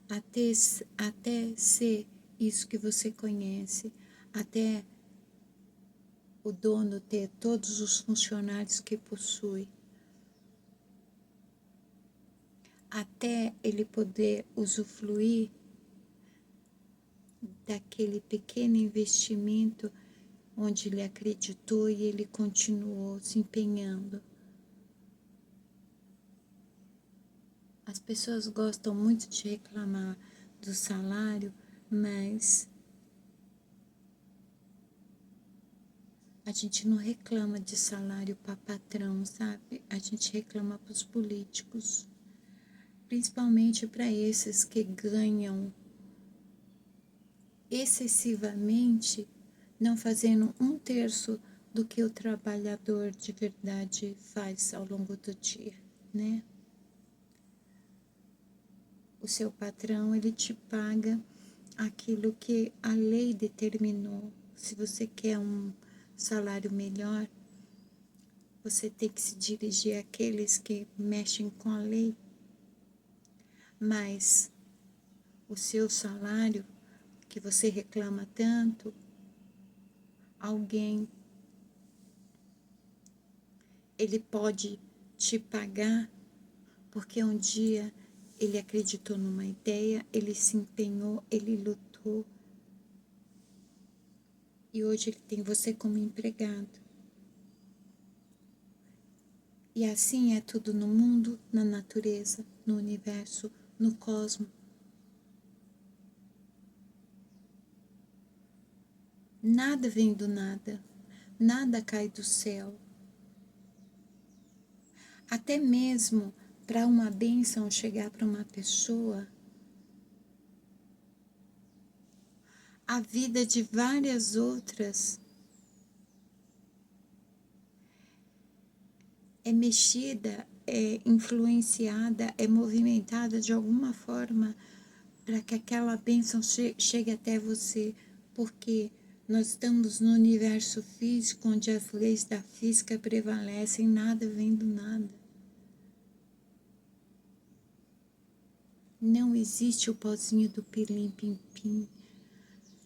até ser isso que você conhece, até o dono ter todos os funcionários que possui, até ele poder usufruir daquele pequeno investimento onde ele acreditou e ele continuou se empenhando. As pessoas gostam muito de reclamar do salário, mas a gente não reclama de salário para patrão, sabe? A gente reclama para os políticos, principalmente para esses que ganham excessivamente, não fazendo 1/3 do que o trabalhador de verdade faz ao longo do dia, né? O seu patrão, ele te paga aquilo que a lei determinou. Se você quer um salário melhor, você tem que se dirigir àqueles que mexem com a lei. Mas o seu salário, que você reclama tanto, alguém, ele pode te pagar porque um dia ele acreditou numa ideia, ele se empenhou, ele lutou e hoje ele tem você como empregado. E assim é tudo no mundo, na natureza, no universo, no cosmos. Nada vem do nada, nada cai do céu. Até mesmo para uma bênção chegar para uma pessoa, a vida de várias outras é mexida, é influenciada, é movimentada de alguma forma para que aquela bênção chegue até você, porque nós estamos no universo físico, onde as leis da física prevalecem, nada vem do nada. Não existe o pozinho do pilim-pim-pim,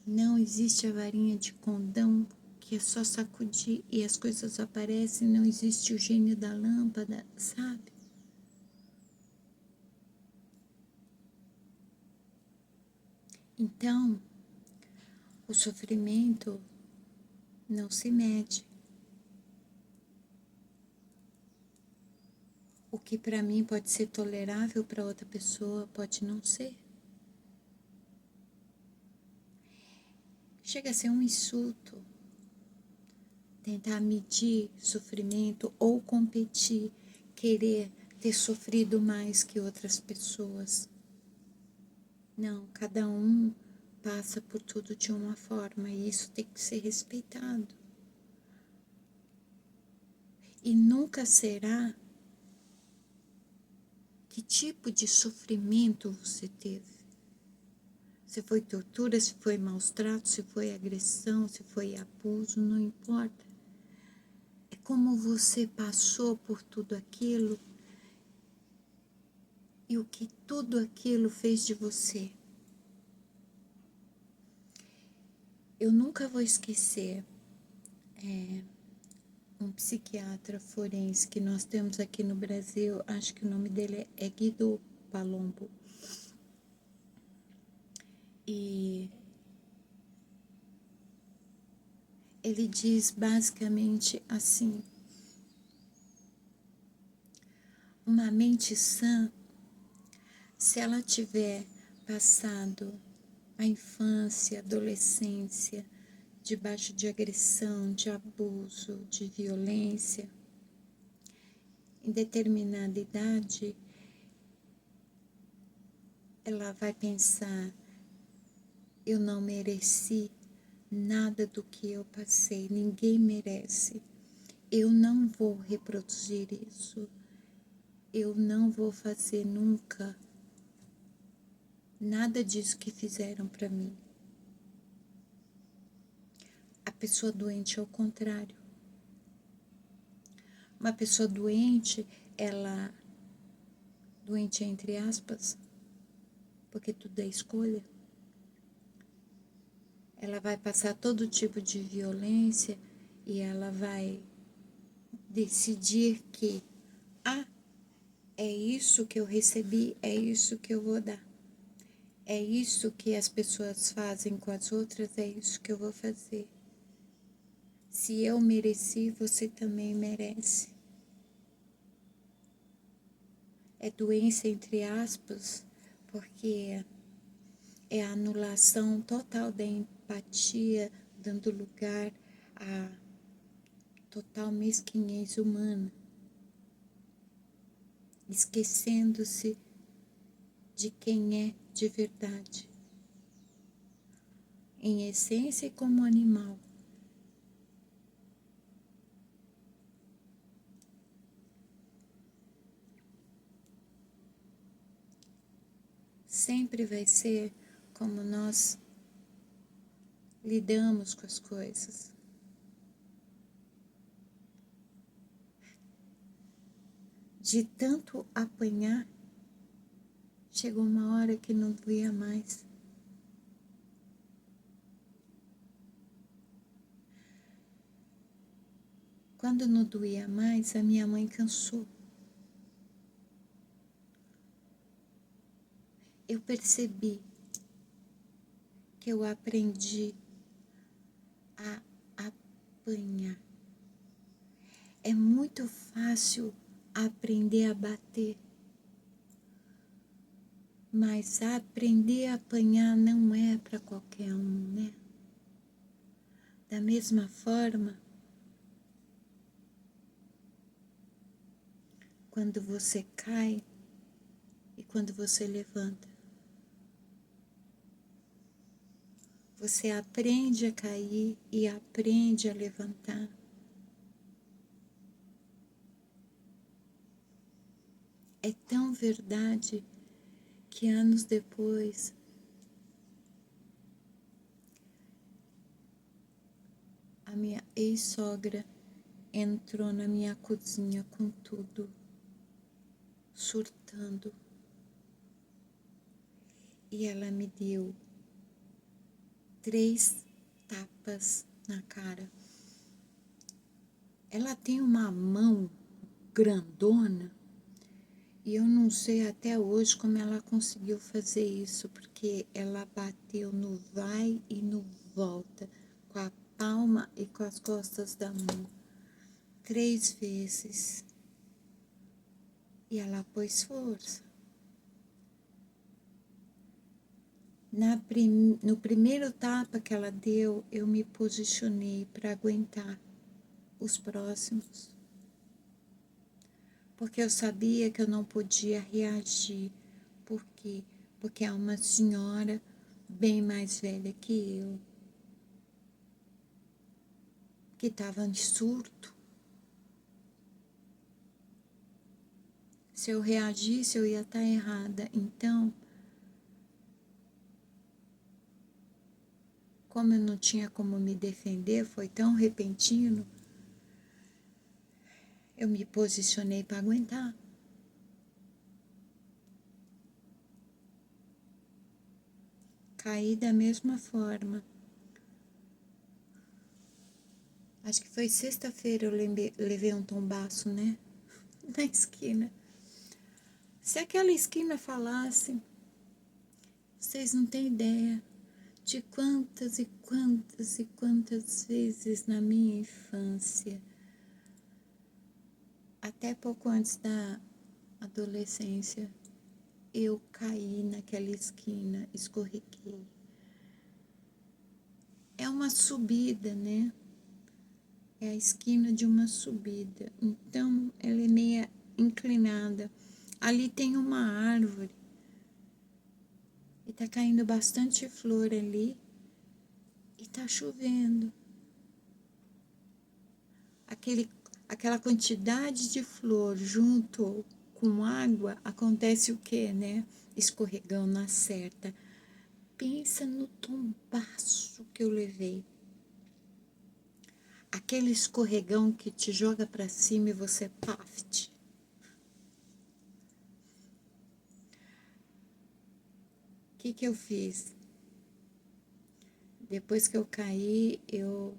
não existe a varinha de condão, que é só sacudir e as coisas aparecem, não existe o gênio da lâmpada, sabe? Então, o sofrimento não se mede. O que para mim pode ser tolerável, para outra pessoa pode não ser. Chega a ser um insulto tentar medir sofrimento ou competir, querer ter sofrido mais que outras pessoas. Não, cada um passa por tudo de uma forma e isso tem que ser respeitado. E nunca será que tipo de sofrimento você teve. Se foi tortura, se foi maus tratos, se foi agressão, se foi abuso, não importa. É como você passou por tudo aquilo e o que tudo aquilo fez de você. Eu nunca vou esquecer um psiquiatra forense que nós temos aqui no Brasil, acho que o nome dele é Guido Palombo. E ele diz basicamente assim: uma mente sã, se ela tiver passado a infância, adolescência, debaixo de agressão, de abuso, de violência, em determinada idade, ela vai pensar: eu não mereci nada do que eu passei, ninguém merece. Eu não vou reproduzir isso. Eu não vou fazer nunca nada disso que fizeram para mim. A pessoa doente é o contrário. Uma pessoa doente, ela, doente entre aspas, porque tudo é escolha, ela vai passar todo tipo de violência e ela vai decidir que, é isso que eu recebi, é isso que eu vou dar. É isso que as pessoas fazem com as outras, é isso que eu vou fazer. Se eu mereci, você também merece. É doença entre aspas, porque é a anulação total da empatia, dando lugar à total mesquinhez humana, esquecendo-se de quem é de verdade, em essência e como animal. Sempre vai ser como nós lidamos com as coisas. De tanto apanhar, chegou uma hora que não doía mais. Quando não doía mais, a minha mãe cansou. Eu percebi que eu aprendi a apanhar. É muito fácil aprender a bater, mas aprender a apanhar não é para qualquer um, né? Da mesma forma, quando você cai e quando você levanta, você aprende a cair e aprende a levantar. É tão verdade que anos depois a minha ex-sogra entrou na minha cozinha com tudo, surtando. E ela me deu 3 tapas na cara. Ela tem uma mão grandona e eu não sei até hoje como ela conseguiu fazer isso, porque ela bateu no vai e no volta, com a palma e com as costas da mão, 3 vezes. E ela pôs força. No primeiro tapa que ela deu, eu me posicionei para aguentar os próximos, porque eu sabia que eu não podia reagir. Por quê? Porque é uma senhora bem mais velha que eu, que estava em surto. Se eu reagisse, eu ia estar errada. Então, como eu não tinha como me defender, foi tão repentino, eu me posicionei para aguentar. Caí da mesma forma. Acho que foi sexta-feira eu levei um tombaço, né? Na esquina. Se aquela esquina falasse, vocês não têm ideia de quantas e quantas e quantas vezes na minha infância, até pouco antes da adolescência, eu caí naquela esquina, escorreguei. É uma subida, né? É a esquina de uma subida, então ela é meia inclinada. Ali tem uma árvore e tá caindo bastante flor ali e tá chovendo. Aquela quantidade de flor junto com água, acontece o quê, né? Escorregão na certa. Pensa no tombaço que eu levei. Aquele escorregão que te joga para cima e você paft. O que eu fiz? Depois que eu caí, eu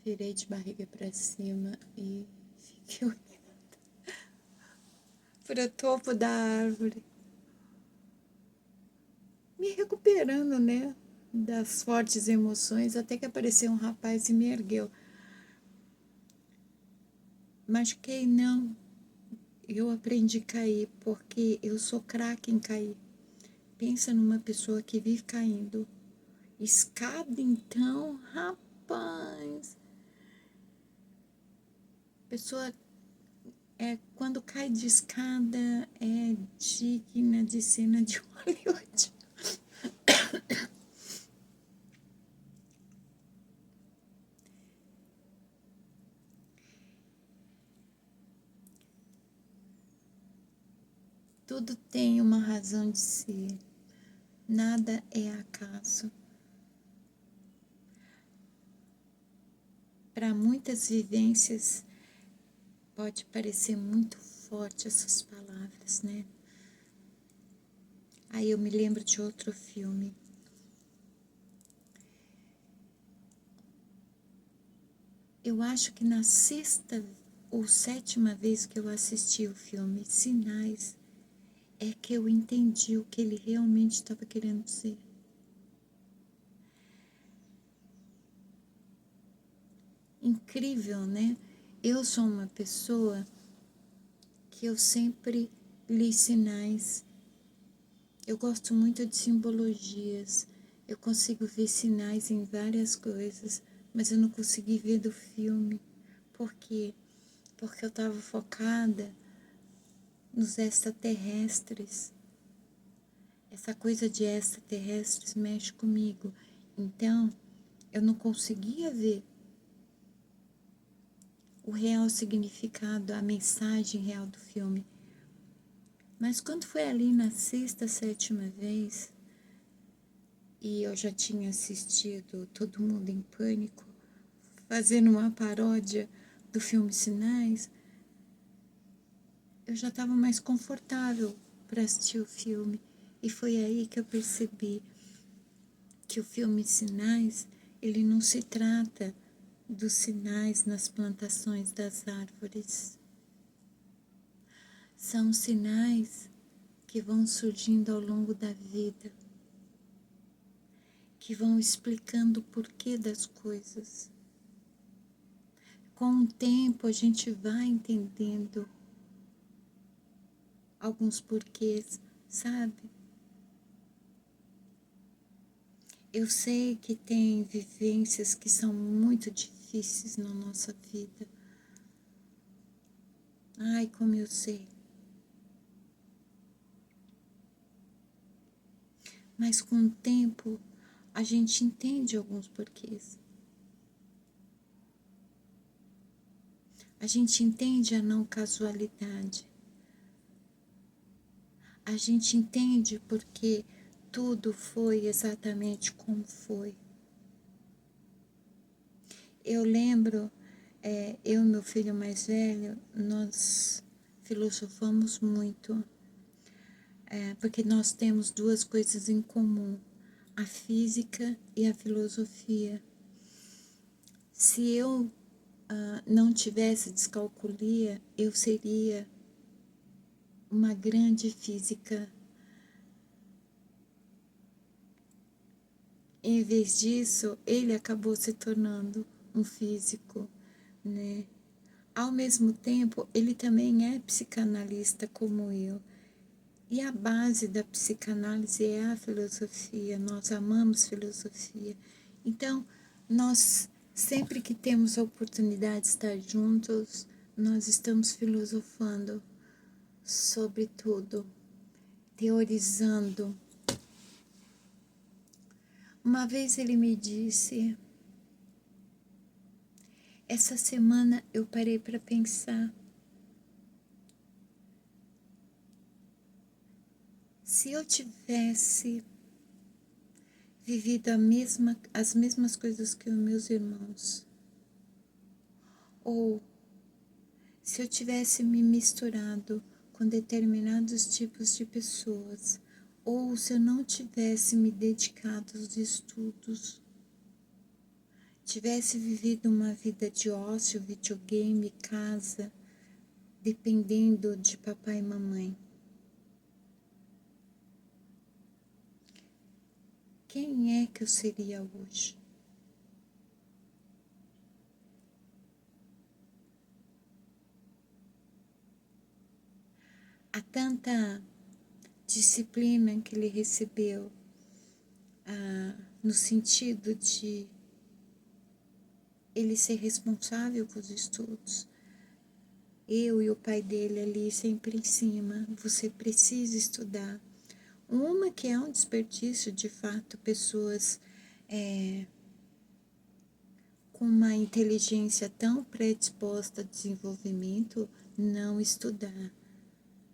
virei de barriga para cima e fiquei olhando para o topo da árvore. me recuperando, né, das fortes emoções, até que apareceu um rapaz e me ergueu. Machuquei, não. Eu aprendi a cair, porque eu sou craque em cair. Pensa numa pessoa que vive caindo. Escada, então, rapaz. Pessoa quando cai de escada é digna de cena de Hollywood. Tudo tem uma razão de ser. Nada é acaso. Para muitas vivências, pode parecer muito forte essas palavras, né? Aí eu me lembro de outro filme. Eu acho que na sexta ou sétima vez que eu assisti o filme Sinais, é que eu entendi o que ele realmente estava querendo dizer. Incrível, né? Eu sou uma pessoa que eu sempre li sinais. Eu gosto muito de simbologias. Eu consigo ver sinais em várias coisas, mas eu não consegui ver do filme. Por quê? Porque eu estava focada nos extraterrestres. Essa coisa de extraterrestres mexe comigo. Então, eu não conseguia ver o real significado, a mensagem real do filme. Mas quando foi ali na sexta, sétima vez, e eu já tinha assistido Todo Mundo em Pânico, fazendo uma paródia do filme Sinais, eu já estava mais confortável para assistir o filme. E foi aí que eu percebi que o filme Sinais, ele não se trata dos sinais nas plantações das árvores. São sinais que vão surgindo ao longo da vida, que vão explicando o porquê das coisas. Com o tempo a gente vai entendendo alguns porquês, sabe? Eu sei que tem vivências que são muito difíceis na nossa vida. Ai, como eu sei. Mas com o tempo a gente entende alguns porquês. A gente entende a não casualidade. A gente entende porque tudo foi exatamente como foi. Eu lembro, eu e meu filho mais velho, nós filosofamos muito, porque nós temos duas coisas em comum, a física e a filosofia. Se eu não tivesse descalculia, eu seria uma grande física. Em vez disso, ele acabou se tornando um físico, né? Ao mesmo tempo, ele também é psicanalista como eu. E a base da psicanálise é a filosofia. Nós amamos filosofia. Então, nós, sempre que temos a oportunidade de estar juntos, nós estamos filosofando sobre tudo, teorizando. Uma vez ele me disse, essa semana eu parei para pensar, se eu tivesse vivido as mesmas coisas que os meus irmãos, ou se eu tivesse me misturado com determinados tipos de pessoas, ou se eu não tivesse me dedicado aos estudos, tivesse vivido uma vida de ócio, videogame, casa, dependendo de papai e mamãe. quem é que eu seria hoje? Há tanta disciplina que ele recebeu, no sentido de ele ser responsável por os estudos. Eu e o pai dele ali sempre em cima, você precisa estudar. Uma que é um desperdício, de fato, pessoas com uma inteligência tão predisposta a desenvolvimento, não estudar.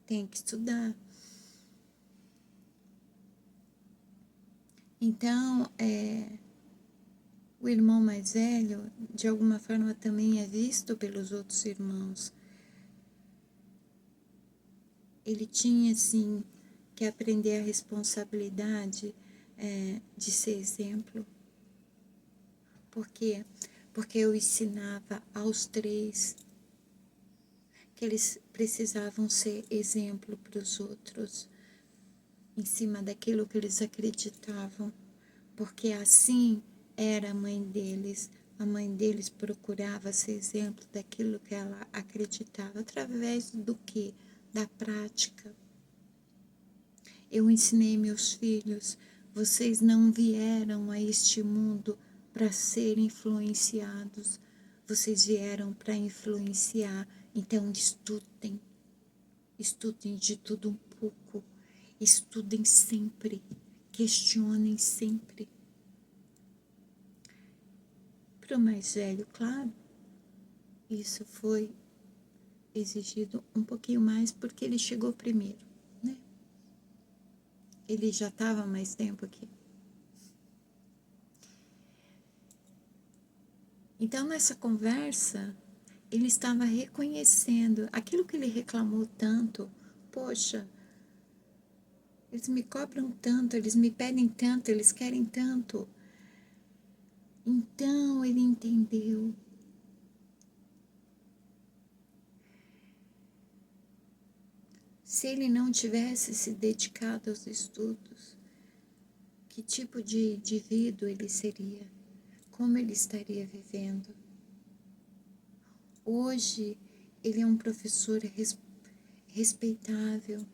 Tem que estudar. Então, o irmão mais velho, de alguma forma, também é visto pelos outros irmãos. Ele tinha, assim, que aprender a responsabilidade de ser exemplo. Por quê? Porque eu ensinava aos 3 que eles precisavam ser exemplo para os outros, em cima daquilo que eles acreditavam, porque assim era a mãe deles. A mãe deles procurava ser exemplo daquilo que ela acreditava, através do que? Da prática. Eu ensinei meus filhos, vocês não vieram a este mundo para ser influenciados, vocês vieram para influenciar, então estudem, estudem de tudo um pouco, estudem sempre, questionem sempre. Para o mais velho, claro, isso foi exigido um pouquinho mais porque ele chegou primeiro, né? Ele já estava mais tempo aqui. Então, nessa conversa, ele estava reconhecendo aquilo que ele reclamou tanto. Poxa, eles me cobram tanto, eles me pedem tanto, eles querem tanto. Então, ele entendeu. Se ele não tivesse se dedicado aos estudos, que tipo de indivíduo ele seria? Como ele estaria vivendo? Hoje, ele é um professor respeitável,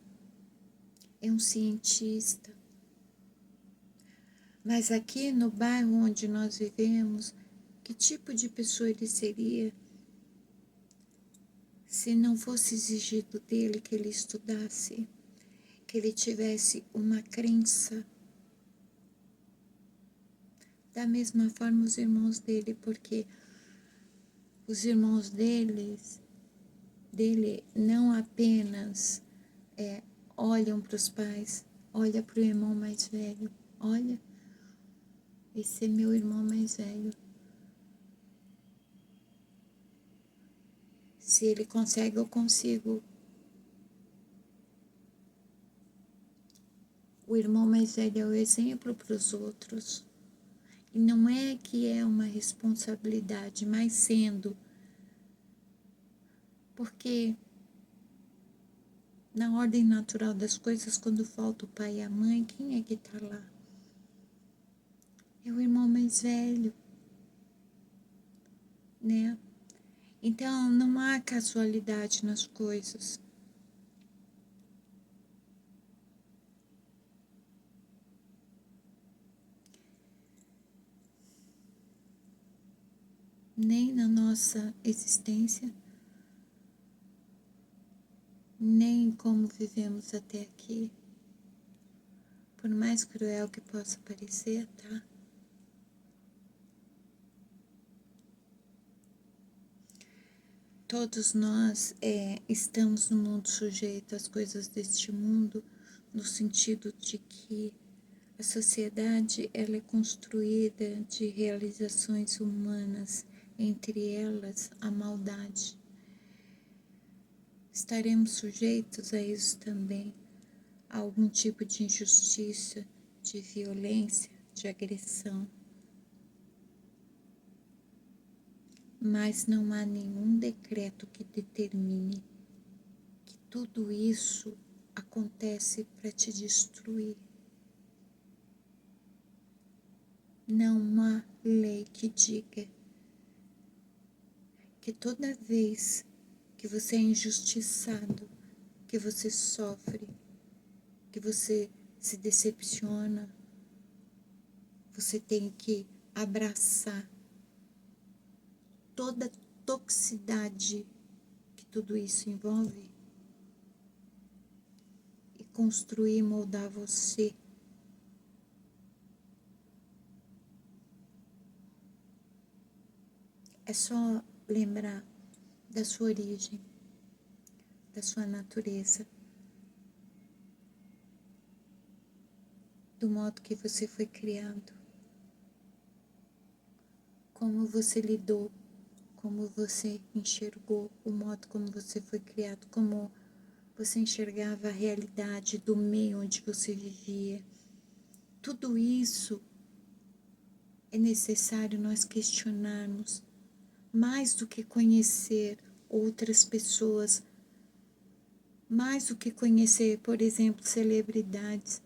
é um cientista. Mas aqui no bairro onde nós vivemos, que tipo de pessoa ele seria se não fosse exigido dele que ele estudasse, que ele tivesse uma crença? Da mesma forma os irmãos dele, porque os irmãos dele não apenas olham para os pais, olha para o irmão mais velho, olha, esse é meu irmão mais velho. Se ele consegue, eu consigo. O irmão mais velho é o exemplo para os outros. E não é que é uma responsabilidade, mas sendo. Porque na ordem natural das coisas, quando falta o pai e a mãe, quem é que está lá? É o irmão mais velho, né? Então, não há casualidade nas coisas. Nem na nossa existência, nem como vivemos até aqui. Por mais cruel que possa parecer, tá? Todos nós estamos no mundo sujeito às coisas deste mundo, no sentido de que a sociedade ela é construída de realizações humanas, entre elas a maldade. Estaremos sujeitos a isso também, a algum tipo de injustiça, de violência, de agressão. Mas não há nenhum decreto que determine que tudo isso acontece para te destruir. Não há lei que diga que toda vez que você é injustiçado, que você sofre, que você se decepciona, você tem que abraçar toda a toxicidade que tudo isso envolve e construir e moldar você. É só lembrar da sua origem, da sua natureza, do modo que você foi criado, como você lidou, como você enxergou, o modo como você foi criado, como você enxergava a realidade do meio onde você vivia. Tudo isso é necessário nós questionarmos, mais do que conhecer outras pessoas, mais do que conhecer, por exemplo, celebridades.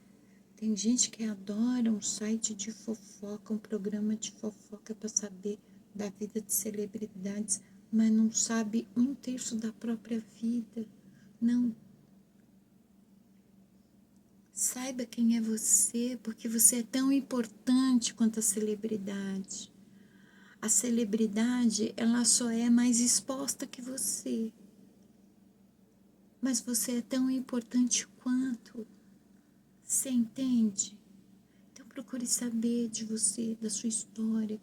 Tem gente que adora um site de fofoca, um programa de fofoca para saber da vida de celebridades, mas não sabe 1/3 da própria vida. Não. Saiba quem é você, porque você é tão importante quanto a celebridade. A celebridade, ela só é mais exposta que você. Mas você é tão importante quanto. Você entende? Então procure saber de você, da sua história,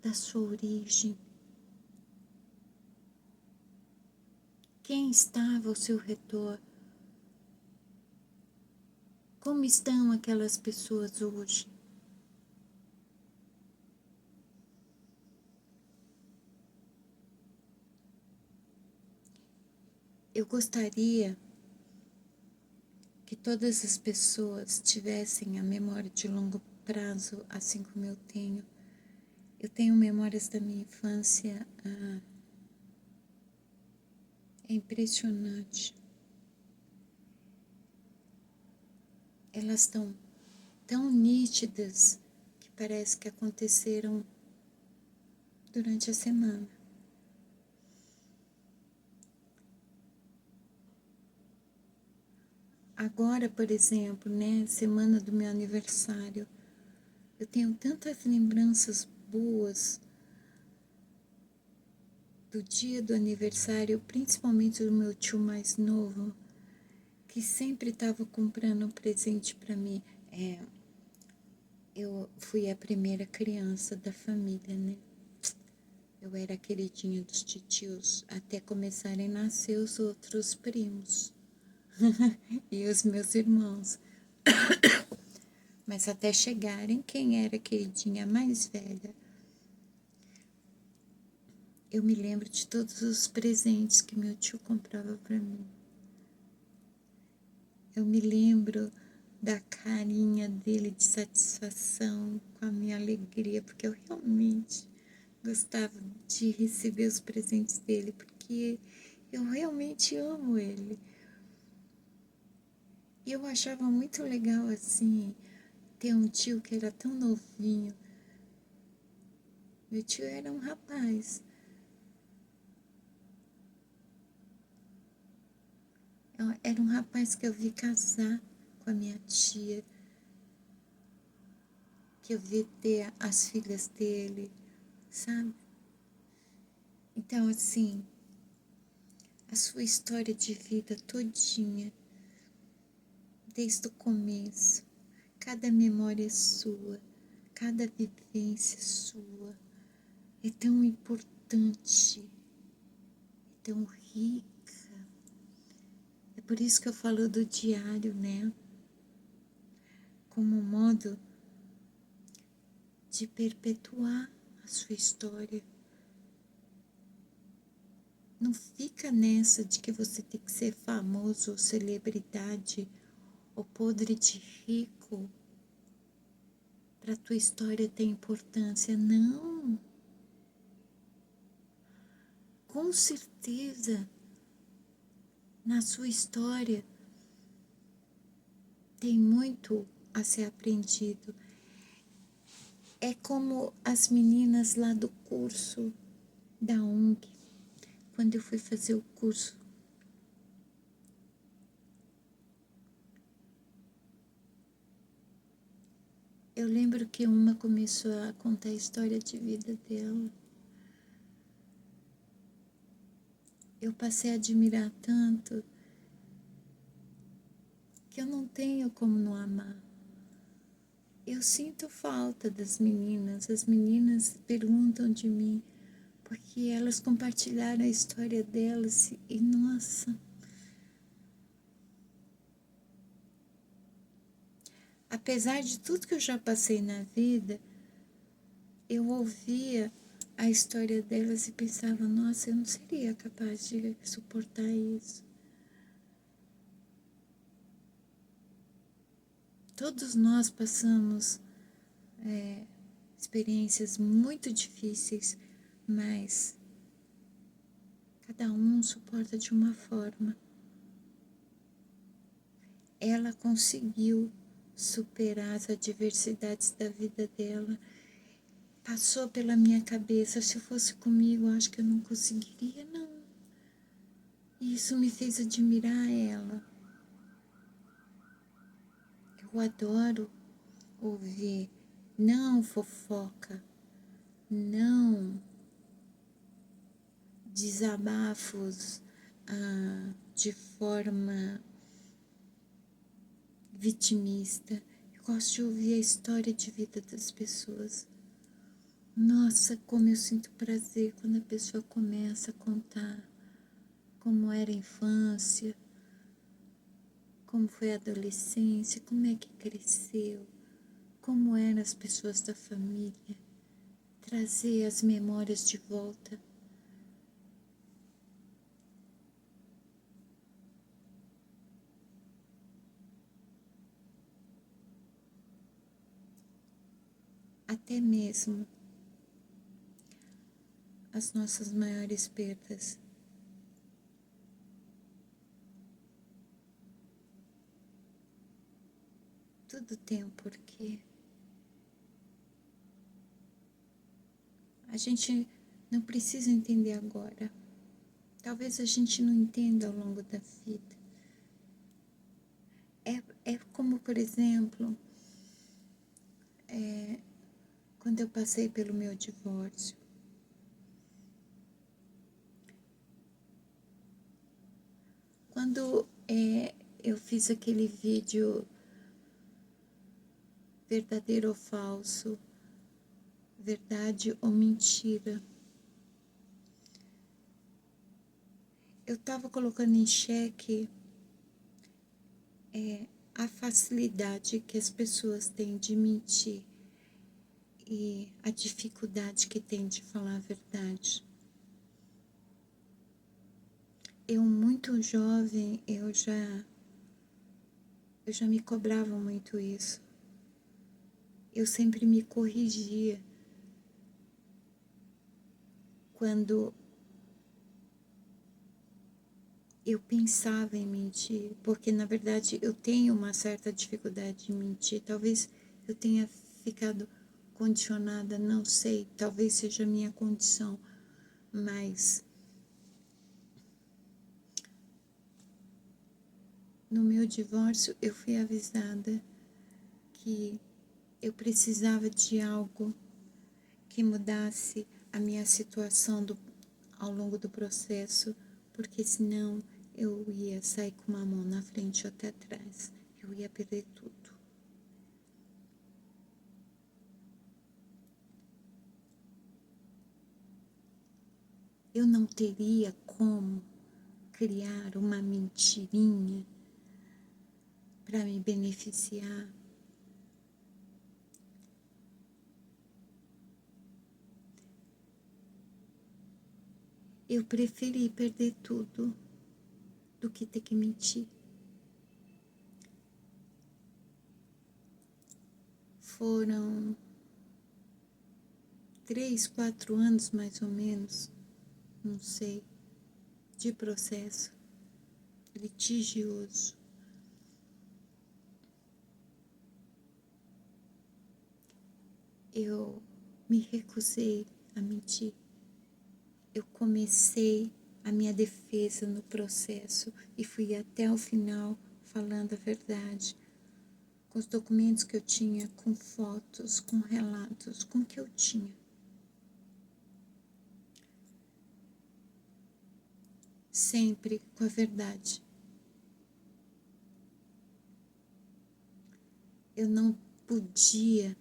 da sua origem. Quem estava ao seu redor? Como estão aquelas pessoas hoje? Eu gostaria que todas as pessoas tivessem a memória de longo prazo, assim como eu tenho. Eu tenho memórias da minha infância, é impressionante. Elas estão tão nítidas que parece que aconteceram durante a semana. Agora, por exemplo, né, semana do meu aniversário, eu tenho tantas lembranças boas do dia do aniversário, principalmente do meu tio mais novo, que sempre estava comprando um presente para mim. Eu fui a primeira criança da família, né? Eu era a queridinha dos titios, até começarem a nascer os outros primos e os meus irmãos. Mas até chegarem quem era a queridinha mais velha. Eu me lembro de todos os presentes que meu tio comprava para mim. Eu me lembro da carinha dele de satisfação com a minha alegria, porque eu realmente gostava de receber os presentes dele, porque eu realmente amo ele. E eu achava muito legal, assim, ter um tio que era tão novinho. Meu tio era um rapaz. Era um rapaz que eu vi casar com a minha tia, que eu vi ter as filhas dele, sabe? Então, assim, a sua história de vida todinha, desde o começo, cada memória sua, cada vivência sua, é tão importante, é tão rica. É por isso que eu falo do diário, né? Como um modo de perpetuar a sua história. Não fica nessa de que você tem que ser famoso ou celebridade ou podre de rico para a tua história ter importância. Não. Com certeza, na sua história tem muito a ser aprendido. É como as meninas lá do curso da ONG, quando eu fui fazer o curso. Eu lembro que uma começou a contar a história de vida dela. Eu passei a admirar tanto que eu não tenho como não amar. Eu sinto falta das meninas. As meninas perguntam de mim porque elas compartilharam a história delas e nossa, apesar de tudo que eu já passei na vida, eu ouvia a história delas e pensava, nossa, eu não seria capaz de suportar isso. Todos nós passamos experiências muito difíceis, mas cada um suporta de uma forma. Ela conseguiu superar as adversidades da vida dela. Passou pela minha cabeça, se fosse comigo, acho que eu não conseguiria, não. E isso me fez admirar ela. Eu adoro ouvir, não fofoca, não desabafos de forma vitimista. Eu gosto de ouvir a história de vida das pessoas. Nossa, como eu sinto prazer quando a pessoa começa a contar como era a infância, como foi a adolescência, como é que cresceu, como eram as pessoas da família, trazer as memórias de volta. Até mesmo as nossas maiores perdas. Tudo tem um porquê. A gente não precisa entender agora. Talvez a gente não entenda ao longo da vida. É como, por exemplo, quando eu passei pelo meu divórcio. Quando eu fiz aquele vídeo verdadeiro ou falso, verdade ou mentira, eu estava colocando em xeque a facilidade que as pessoas têm de mentir e a dificuldade que tem de falar a verdade. Eu, muito jovem, eu já me cobrava muito isso. Eu sempre me corrigia quando eu pensava em mentir, porque na verdade eu tenho uma certa dificuldade de mentir. Talvez eu tenha ficado condicionada, não sei, talvez seja a minha condição, mas no meu divórcio eu fui avisada que eu precisava de algo que mudasse a minha situação ao longo do processo, porque senão eu ia sair com uma mão na frente ou até atrás, eu ia perder tudo. Eu não teria como criar uma mentirinha para me beneficiar. Eu preferi perder tudo do que ter que mentir. Foram 3, 4 anos mais ou menos, não sei, de processo litigioso. eu me recusei a mentir. Eu comecei a minha defesa no processo e fui até o final falando a verdade, com os documentos que eu tinha, com fotos, com relatos, com o que eu tinha. Sempre com a verdade. Eu não podia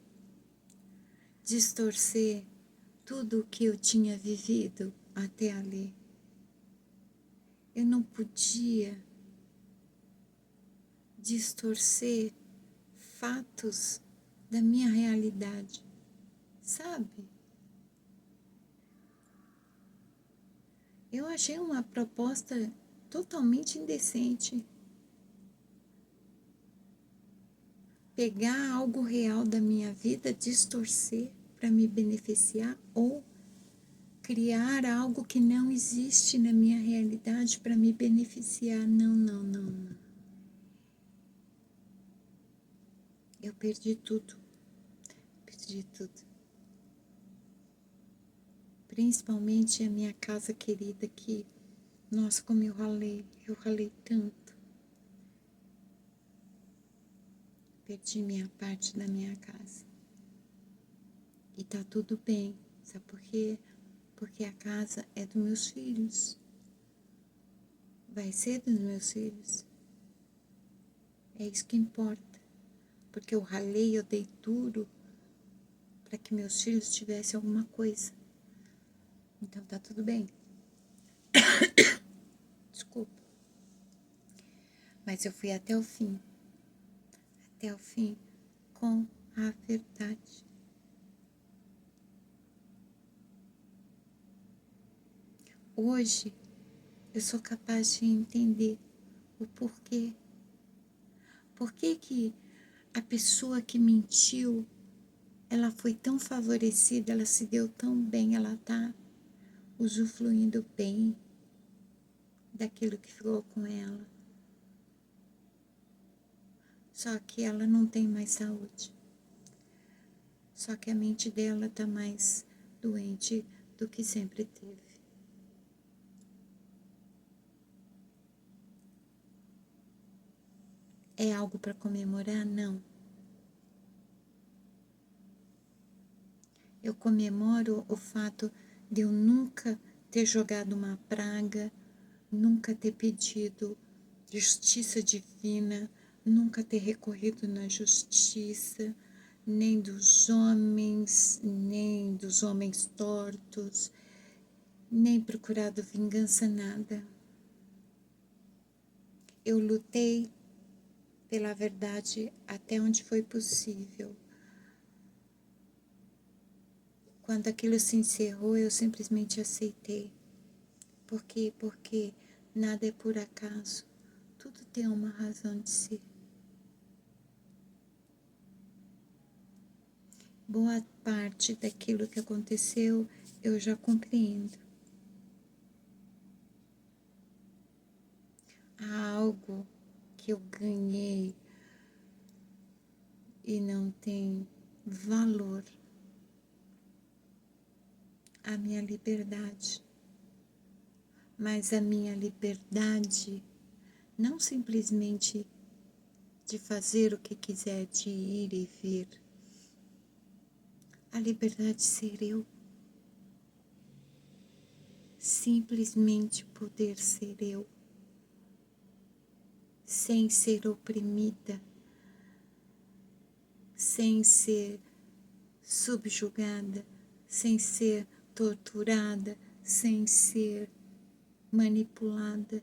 distorcer tudo o que eu tinha vivido até ali. Eu não podia distorcer fatos da minha realidade, sabe? Eu achei uma proposta totalmente indecente. Pegar algo real da minha vida, distorcer para me beneficiar ou criar algo que não existe na minha realidade para me beneficiar. Não, não, não, não. Eu perdi tudo. Perdi tudo. Principalmente a minha casa querida que, nossa, como eu ralei tanto. Perdi minha parte da minha casa. E tá tudo bem, sabe por quê? Porque a casa é dos meus filhos. Vai ser dos meus filhos. É isso que importa. Porque eu ralei, eu dei duro para que meus filhos tivessem alguma coisa. Então tá tudo bem. Desculpa. Mas eu fui até o fim. Até o fim com a verdade. Hoje eu sou capaz de entender o porquê. Por que a pessoa que mentiu, ela foi tão favorecida, ela se deu tão bem, ela está usufruindo bem daquilo que ficou com ela. Só que ela não tem mais saúde. Só que a mente dela está mais doente do que sempre teve. É algo para comemorar? Não. Eu comemoro o fato de eu nunca ter jogado uma praga, nunca ter pedido justiça divina, nunca ter recorrido na justiça, nem dos homens tortos, nem procurado vingança, nada. Eu lutei pela verdade até onde foi possível. Quando aquilo se encerrou, eu simplesmente aceitei. Por quê? Porque nada é por acaso. Tudo tem uma razão de ser. Boa parte daquilo que aconteceu eu já compreendo. Há algo que eu ganhei e não tem valor. A minha liberdade. Mas a minha liberdade não simplesmente de fazer o que quiser, de ir e vir. A liberdade de ser eu. Simplesmente poder ser eu. Sem ser oprimida. Sem ser subjugada. Sem ser torturada. Sem ser manipulada.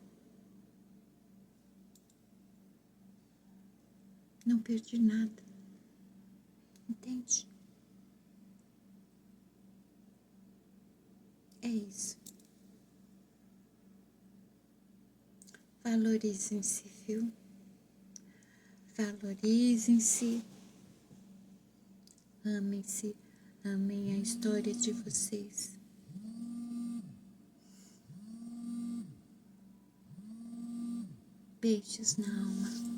Não perdi nada. Entende? É isso. Valorizem-se, viu? Valorizem-se. Amem-se. Amem a história de vocês. Beijos na alma.